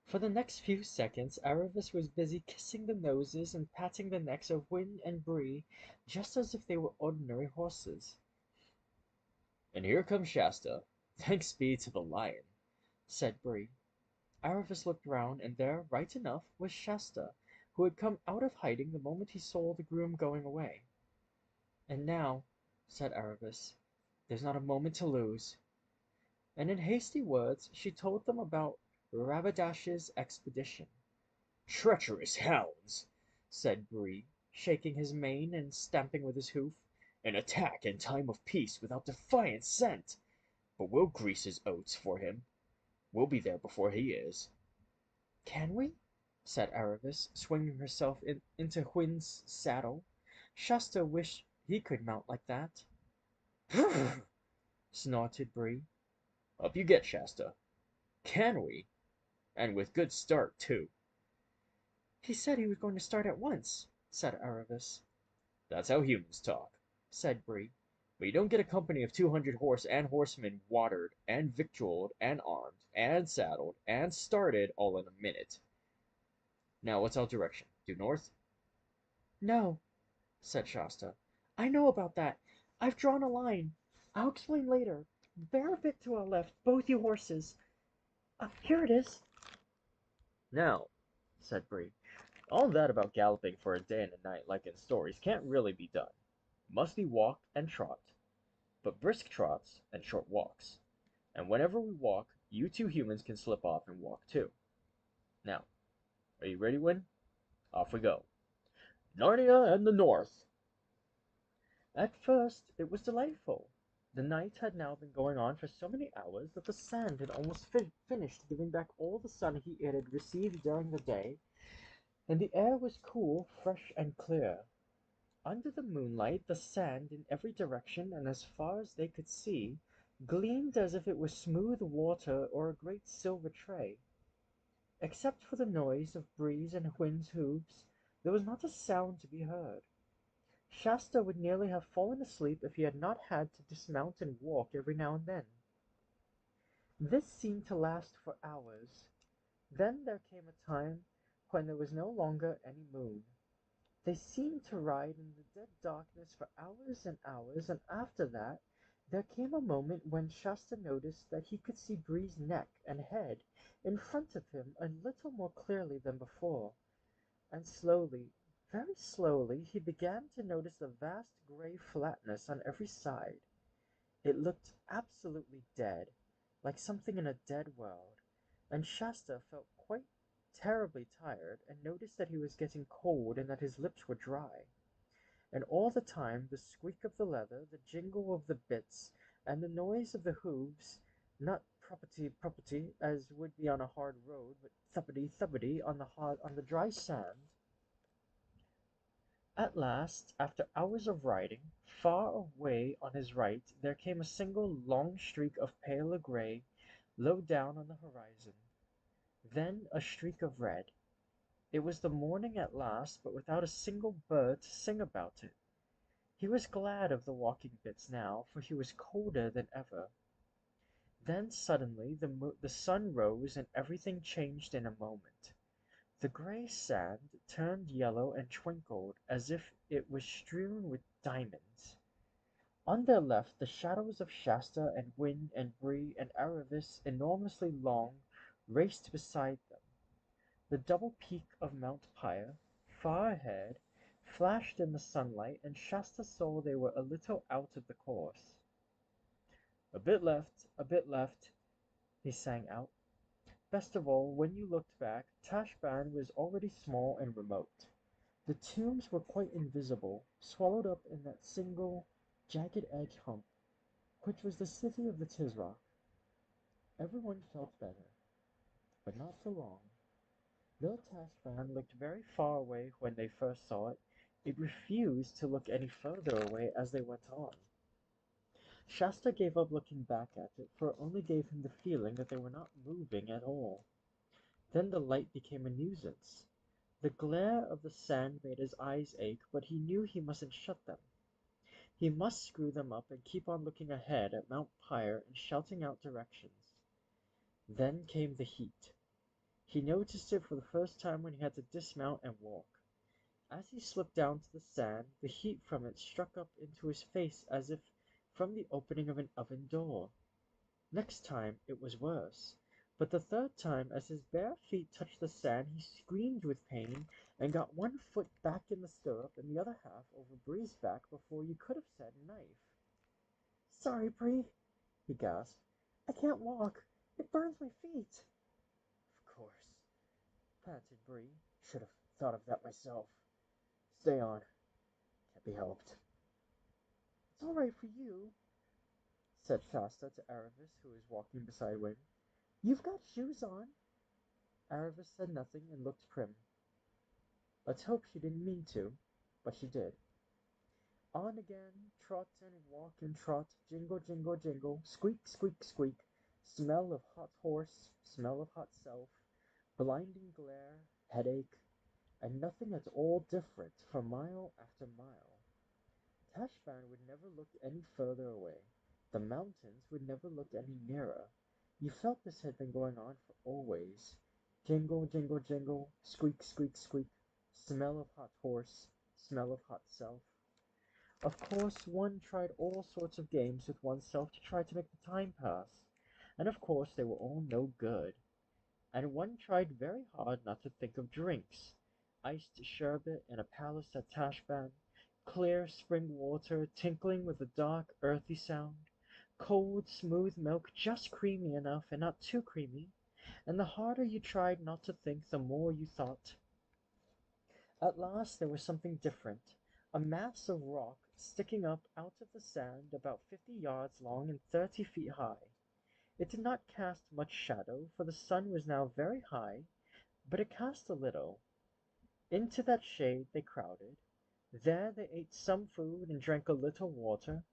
For the next few seconds Aravis was busy kissing the noses and patting the necks of Win and Bree, just as if they were ordinary horses. and here comes Shasta. Thanks be to the lion, said Bree. Aravis looked round, and there, right enough, was Shasta, who had come out of hiding the moment he saw the groom going away. "And now," said Aravis, "there's not a moment to lose." And in hasty words she told them about Rabadash's expedition. Treacherous hounds, said Bree, shaking his mane and stamping with his hoof. an attack in time of peace without defiant scent. But we'll grease his oats for him. We'll be there before he is. "Can we?" said Aravis, swinging herself into Hwin's saddle. Shasta wished he could mount like that. snorted Bree. Up you get, Shasta. Can we? And with good start, too. "He said he was going to start at once," said Aravis. That's how humans talk, said Bree. But you don't get a company of 200 horse and horsemen watered, and victualled, and armed, and saddled, and started all in a minute. Now what's our direction? Due north? No, said Shasta. I know about that. I've drawn a line. I'll explain later. Bear a bit to our left, both you horses. Here it is. Now, said Bree, all that about galloping for a day and a night like in stories can't really be done. Must be walk and trot, but brisk trots and short walks. And whenever we walk, you two humans can slip off and walk too. Now, are you ready, Win? Off we go. Narnia and the North! At first it was delightful. The night had now been going on for so many hours that the sand had almost finished giving back all the sun heat it had received during the day, and the air was cool, fresh, and clear. Under the moonlight the sand, in every direction and as far as they could see, gleamed as if it were smooth water or a great silver tray. Except for the noise of Bree's and Wind's hoofs, there was not a sound to be heard. Shasta would nearly have fallen asleep if he had not had to dismount and walk every now and then. This seemed to last for hours. Then there came a time when there was no longer any moon. They seemed to ride in the dead darkness for hours and hours, and after that there came a moment when Shasta noticed that he could see Bree's neck and head in front of him a little more clearly than before, and slowly, very slowly, he began to notice a vast gray flatness on every side. It looked absolutely dead, like something in a dead world, and Shasta felt quite terribly tired and noticed that he was getting cold and that his lips were dry. And all the time the squeak of the leather, the jingle of the bits, and the noise of the hooves, not property property as would be on a hard road, but thuppity thuppity on the dry sand. At last, after hours of riding, far away on his right there came a single long streak of paler gray low down on the horizon. Then a streak of red. It was the morning at last, but without a single bird to sing about it. He was glad of the walking bits now, for he was colder than ever. Then suddenly the sun rose and everything changed in a moment. The gray sand turned yellow and twinkled as if it was strewn with diamonds. On their left the shadows of Shasta and Wind and Bree and Aravis, enormously long, raced beside them. The double peak of Mount Pyre, far ahead, flashed in the sunlight, and Shasta saw they were a little out of the course. A bit left, he sang out. Best of all, when you looked back, Tashbaan was already small and remote. The tombs were quite invisible, swallowed up in that single, jagged edge hump, which was the city of the Tisroc. Everyone felt better, but not for long. Though Tashbaan looked very far away when they first saw it, it refused to look any further away as they went on. Shasta gave up looking back at it, for it only gave him the feeling that they were not moving at all. Then the light became a nuisance. The glare of the sand made his eyes ache, but he knew he mustn't shut them. He must screw them up and keep on looking ahead at Mount Pyre and shouting out directions. Then came the heat. He noticed it for the first time when he had to dismount and walk. As he slipped down to the sand, the heat from it struck up into his face as if from the opening of an oven door. Next time it was worse, but the third time as his bare feet touched the sand he screamed with pain and got one foot back in the stirrup and the other half over Bree's back before you could have said knife. "Sorry, Bree," he gasped. "I can't walk. It burns my feet." Of course, panted Bree. Should have thought of that myself. Stay on. Can't be helped. "It's all right for you," said Shasta to Aravis, who was walking beside Win. "You've got shoes on." Aravis said nothing and looked prim. Let's hope she didn't mean to, but she did. On again, trot and walk and trot, jingle, jingle, jingle, squeak, squeak, squeak, smell of hot horse, smell of hot self, blinding glare, headache, and nothing at all different for mile after mile. Tashvan would never look any further away. The mountains would never look any nearer. You felt this had been going on for always. Jingle, jingle, jingle, squeak, squeak, squeak. Smell of hot horse, smell of hot self. Of course, one tried all sorts of games with oneself to try to make the time pass. And of course, they were all no good. And one tried very hard not to think of drinks. Iced sherbet in a palace at Tashban, clear spring water tinkling with a dark, earthy sound, cold, smooth milk just creamy enough and not too creamy, and the harder you tried not to think, the more you thought. At last there was something different, a mass of rock sticking up out of the sand about 50 yards long and 30 feet high. It did not cast much shadow, for the sun was now very high, but it cast a little. Into that shade they crowded. There they ate some food and drank a little water.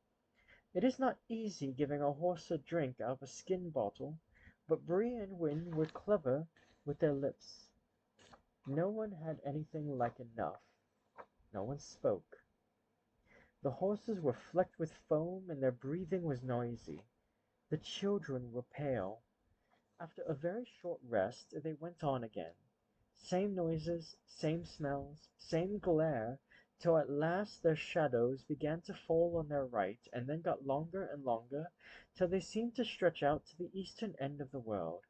It is not easy giving a horse a drink out of a skin bottle, but Bree and Win were clever with their lips. No one had anything like enough. No one spoke. The horses were flecked with foam and their breathing was noisy. The children were pale. After a very short rest they went on again. Same noises, same smells, same glare, till at last their shadows began to fall on their right, and then got longer and longer, till they seemed to stretch out to the eastern end of the world.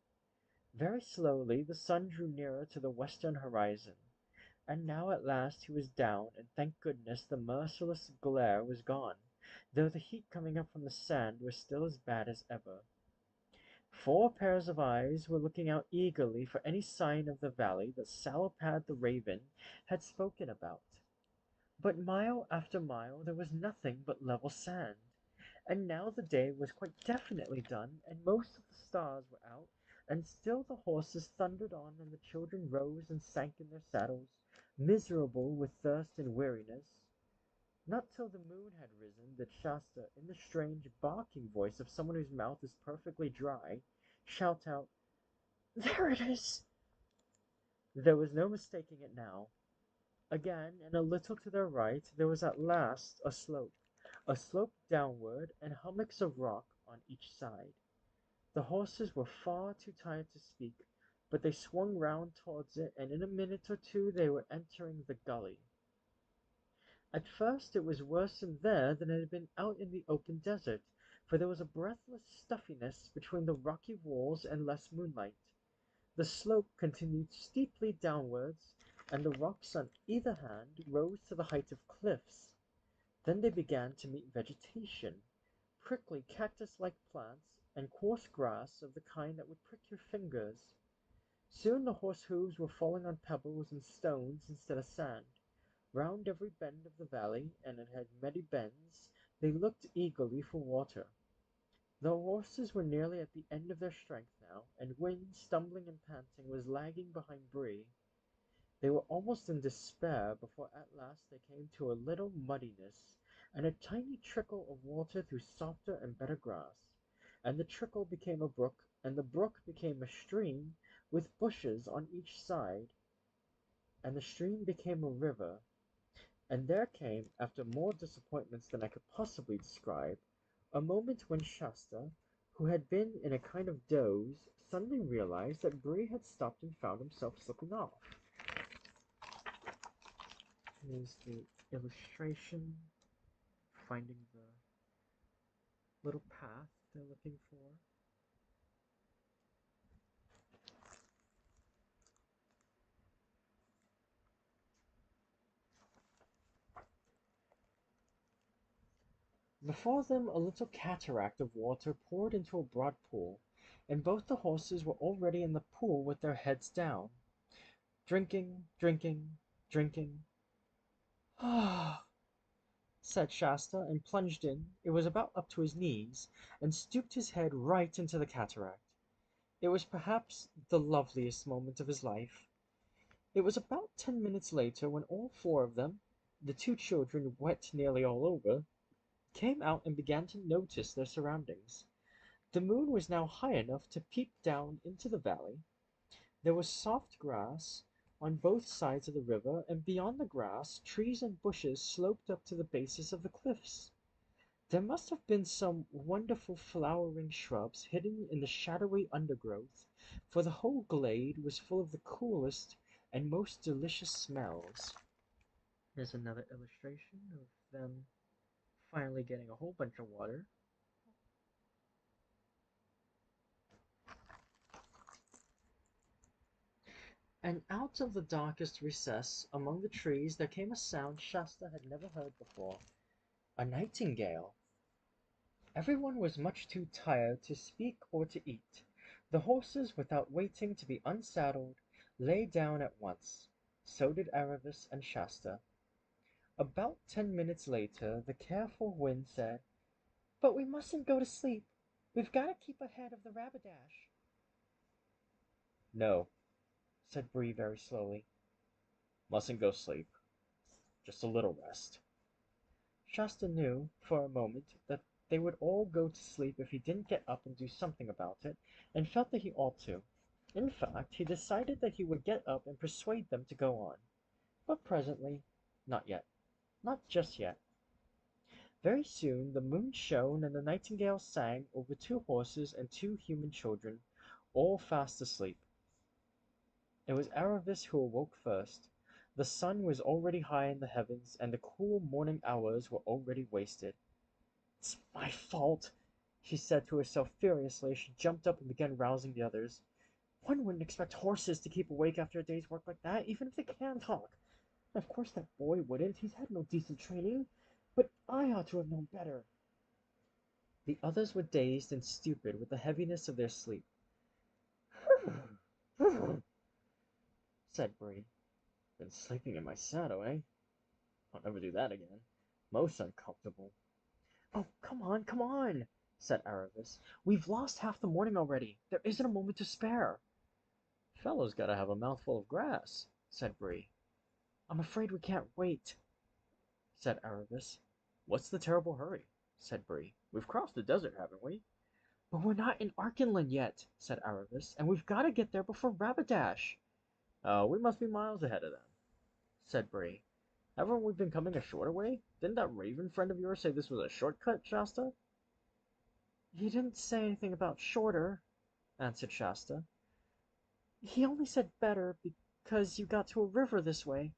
Very slowly the sun drew nearer to the western horizon. And now at last he was down, and thank goodness the merciless glare was gone, though the heat coming up from the sand was still as bad as ever. 4 pairs of eyes were looking out eagerly for any sign of the valley that Salopad the raven had spoken about. But mile after mile there was nothing but level sand. And now the day was quite definitely done, and most of the stars were out, and still the horses thundered on, and the children rose and sank in their saddles, miserable with thirst and weariness. Not till the moon had risen did Shasta, in the strange, barking voice of someone whose mouth is perfectly dry, shout out, "There it is!" There was no mistaking it now. Again, and a little to their right, there was at last a slope downward, and hummocks of rock on each side. The horses were far too tired to speak, but they swung round towards it, and in a minute or two they were entering the gully. At first it was worse in there than it had been out in the open desert, for there was a breathless stuffiness between the rocky walls and less moonlight. The slope continued steeply downwards, and the rocks on either hand rose to the height of cliffs. Then they began to meet vegetation, prickly cactus-like plants, and coarse grass of the kind that would prick your fingers. Soon the horse hoofs were falling on pebbles and stones instead of sand. Round every bend of the valley, and it had many bends, they looked eagerly for water. The horses were nearly at the end of their strength now, and Wynne, stumbling and panting, was lagging behind Bree. They were almost in despair before at last they came to a little muddiness, and a tiny trickle of water through softer and better grass, and the trickle became a brook, and the brook became a stream, with bushes on each side, and the stream became a river. And there came, after more disappointments than I could possibly describe, a moment when Shasta, who had been in a kind of doze, suddenly realized that Bree had stopped and found himself slipping off. Here's the illustration, finding the little path they're looking for. Before them a little cataract of water poured into a broad pool, and both the horses were already in the pool with their heads down, drinking, drinking, drinking. "Ah!" said Shasta, and plunged in, it was about up to his knees, and stooped his head right into the cataract. It was perhaps the loveliest moment of his life. It was about 10 minutes later when all 4 of them, the 2 children wet nearly all over, came out and began to notice their surroundings. The moon was now high enough to peep down into the valley. There was soft grass, On both sides of the river and beyond the grass, trees and bushes sloped up to the bases of the cliffs. There must have been some wonderful flowering shrubs hidden in the shadowy undergrowth, for the whole glade was full of the coolest and most delicious smells. There's another illustration of them finally getting a whole bunch of water. And out of the darkest recess among the trees there came a sound Shasta had never heard before, a nightingale. Everyone was much too tired to speak or to eat. The horses, without waiting to be unsaddled, lay down at once. So did Aravis and Shasta. About 10 minutes later, the careful Wind said, "But we mustn't go to sleep. We've got to keep ahead of the Rapidash." "No," said Bree very slowly. "Mustn't go sleep. Just a little rest." Shasta knew, for a moment, that they would all go to sleep if he didn't get up and do something about it, and felt that he ought to. In fact, he decided that he would get up and persuade them to go on. But presently, not yet. Not just yet. Very soon the moon shone and the nightingale sang over 2 horses and 2 human children, all fast asleep. It was Aravis who awoke first. The sun was already high in the heavens, and the cool morning hours were already wasted. "It's my fault," she said to herself furiously as she jumped up and began rousing the others. "One wouldn't expect horses to keep awake after a day's work like that, even if they can talk. And of course that boy wouldn't. He's had no decent training. But I ought to have known better." The others were dazed and stupid with the heaviness of their sleep. said Bree. "Been sleeping in my saddle, eh? I'll never do that again. Most uncomfortable." "Oh, come on," said Aravis. "We've lost half the morning already. There isn't a moment to spare." "Fellow's gotta have a mouthful of grass," said Bree. "I'm afraid we can't wait," said Aravis. "What's the terrible hurry?" said Bree. "We've crossed the desert, haven't we?" "But we're not in Archenland yet," said Aravis, "and we've got to get there before Rapidash." "Oh, we must be miles ahead of them," said Bree. "Haven't we been coming a shorter way? Didn't that raven friend of yours say this was a shortcut, Shasta?" "He didn't say anything about shorter," answered Shasta. "He only said better because you got to a river this way.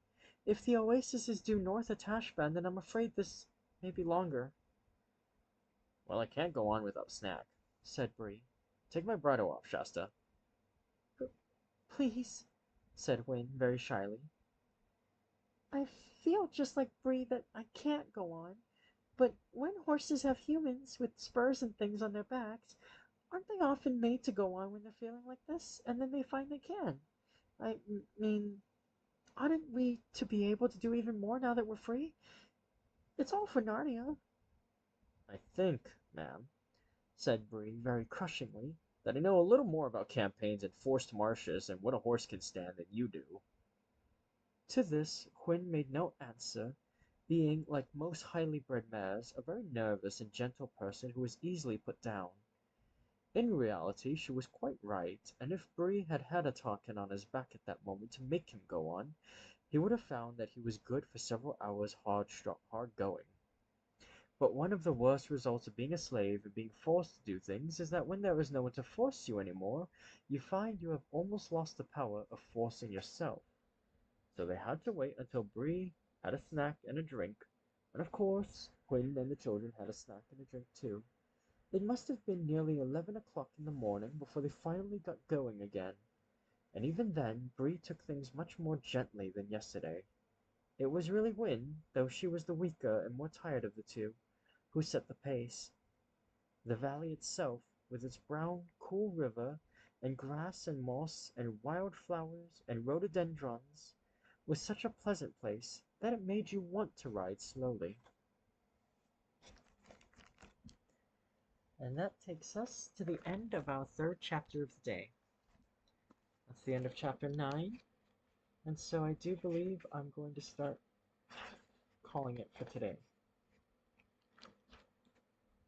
If the oasis is due north of Tashbend, then I'm afraid this may be longer." "Well, I can't go on without snack," said Bree. "Take my bridle off, Shasta." "Please," said Wynne very shyly. "I feel just like Bree that I can't go on. But when horses have humans with spurs and things on their backs, aren't they often made to go on when they're feeling like this, and then they find they can? I mean, oughtn't we to be able to do even more now that we're free? It's all for Narnia." "I think, ma'am," said Bree very crushingly, "that I know a little more about campaigns and forced marshes and what a horse can stand than you do." To this Quinn made no answer, being, like most highly bred mares, a very nervous and gentle person who was easily put down. In reality she was quite right, and if Bree had had a tartan on his back at that moment to make him go on, he would have found that he was good for several hours' hard going. But one of the worst results of being a slave and being forced to do things is that when there is no one to force you anymore, you find you have almost lost the power of forcing yourself. So they had to wait until Bree had a snack and a drink, and of course Quinn and the children had a snack and a drink too. It must have been nearly 11 o'clock in the morning before they finally got going again, and even then Bree took things much more gently than yesterday. It was really Wynne, though she was the weaker and more tired of the two, who set the pace. The valley itself, with its brown, cool river, and grass and moss and wild flowers and rhododendrons, was such a pleasant place that it made you want to ride slowly. And that takes us to the end of our third chapter of the day. That's the end of chapter 9, and so I do believe I'm going to start calling it for today.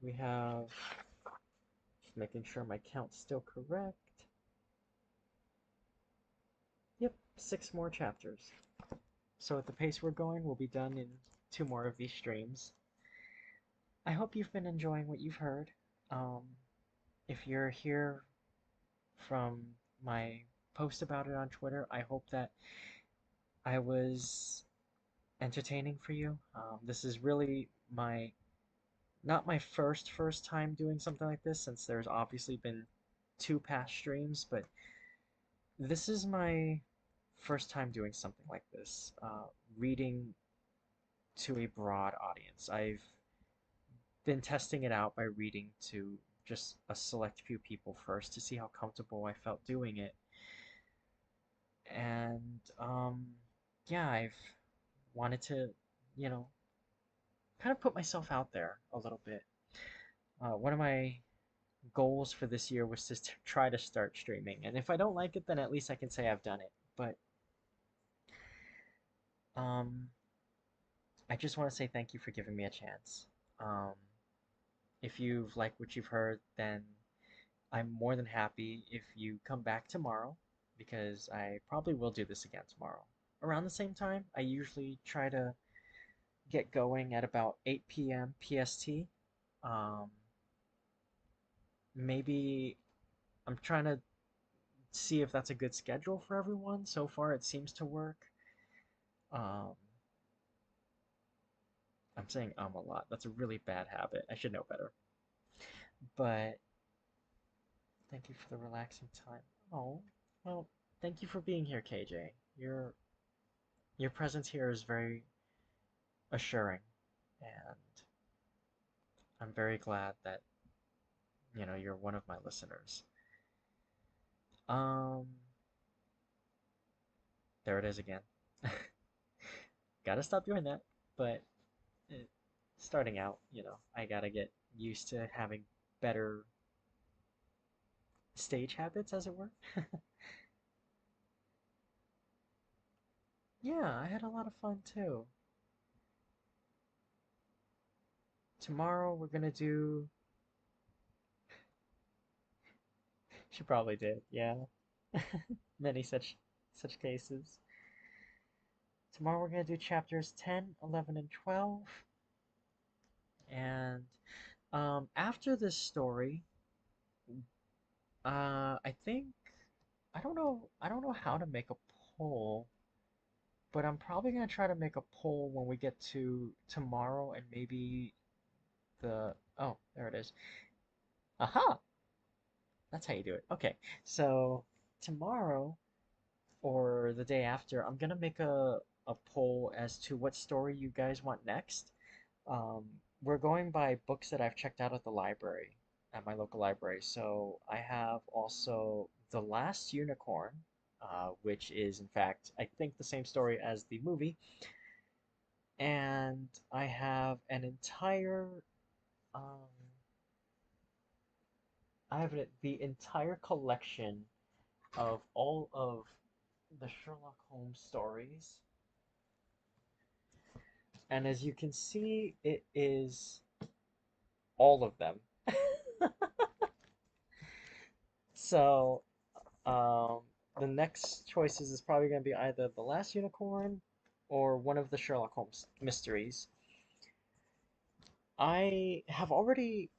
We have, just making sure my count's still correct. Yep, 6 more chapters. So at the pace we're going, we'll be done in 2 more of these streams. I hope you've been enjoying what you've heard. Um, if you're here from my post about it on Twitter, I hope that I was entertaining for you. This is really my not my first time doing something like this, since there's obviously been 2 past streams, but this is my first time doing something like this, reading to a broad audience. I've been testing it out by reading to just a select few people first to see how comfortable I felt doing it. And yeah, I've wanted to, you know, kind of put myself out there a little bit. One of my goals for this year was to try to start streaming, and if I don't like it, then at least I can say I've done it. But um, I just want to say thank you for giving me a chance. Um, if you've liked what you've heard, then I'm more than happy if you come back tomorrow, because I probably will do this again tomorrow. Around the same time, I usually try to get going at about 8 p.m. PST. Um, Maybe I'm trying to see if that's a good schedule for everyone. So far, it seems to work. Um, I'm saying a lot. That's a really bad habit. I should know better. But thank you for the relaxing time. Oh, well, thank you for being here, KJ. Your presence here is very assuring, and I'm very glad that, you're one of my listeners. Um, there it is again. Gotta stop doing that, but eh, starting out, I gotta get used to having better stage habits, as it were. Yeah, I had a lot of fun too. Tomorrow we're gonna do. She probably did, yeah. Many such cases. Tomorrow we're gonna do chapters 10, 11, and 12. And after this story, I think I don't know how to make a poll, but I'm probably gonna try to make a poll when we get to tomorrow, and maybe oh, there it is. Aha! That's how you do it. Okay, so tomorrow or the day after, I'm gonna make a poll as to what story you guys want next. Um, we're going by books that I've checked out at the library, at my local library. So I have also The Last Unicorn, which is in fact, I think, the same story as the movie. And I have um, the entire collection of all of the Sherlock Holmes stories. And as you can see, it is all of them. So, um, the next choices is probably going to be either The Last Unicorn or one of the Sherlock Holmes mysteries. I have already,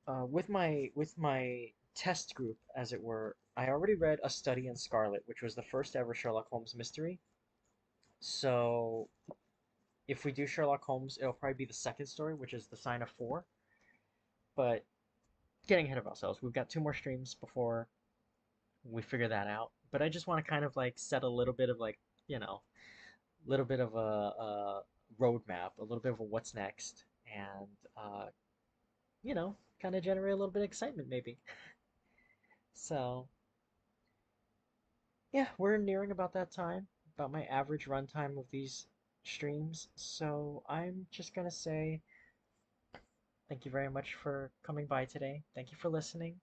with my test group, as it were, I already read A Study in Scarlet, which was the first ever Sherlock Holmes mystery. So, if we do Sherlock Holmes, it'll probably be the second story, which is The Sign of Four. But getting ahead of ourselves, we've got 2 more streams before we figure that out. But I just want to kind of like set a little bit of like, you know, little bit of a roadmap, a little bit of a what's next, and kind of generate a little bit of excitement maybe. So yeah, we're nearing about that time, about my average runtime of these streams. So I'm just gonna say thank you very much for coming by today. Thank you for listening.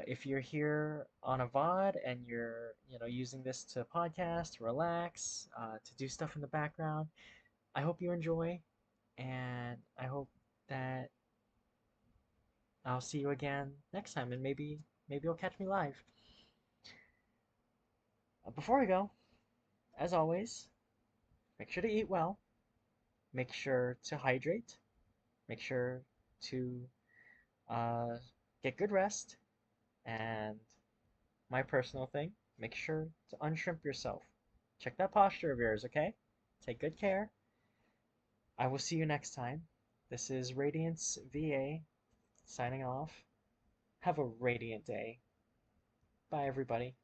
If you're here on a VOD and you're, using this to podcast, to relax, to do stuff in the background, I hope you enjoy, and I hope that I'll see you again next time, and maybe you'll catch me live. Before I go, as always, make sure to eat well, make sure to hydrate, make sure to uh, get good rest, and my personal thing, make sure to unshrimp yourself. Check that posture of yours, okay? Take good care. I will see you next time. This is Radiance VA signing off. Have a radiant day. Bye, everybody.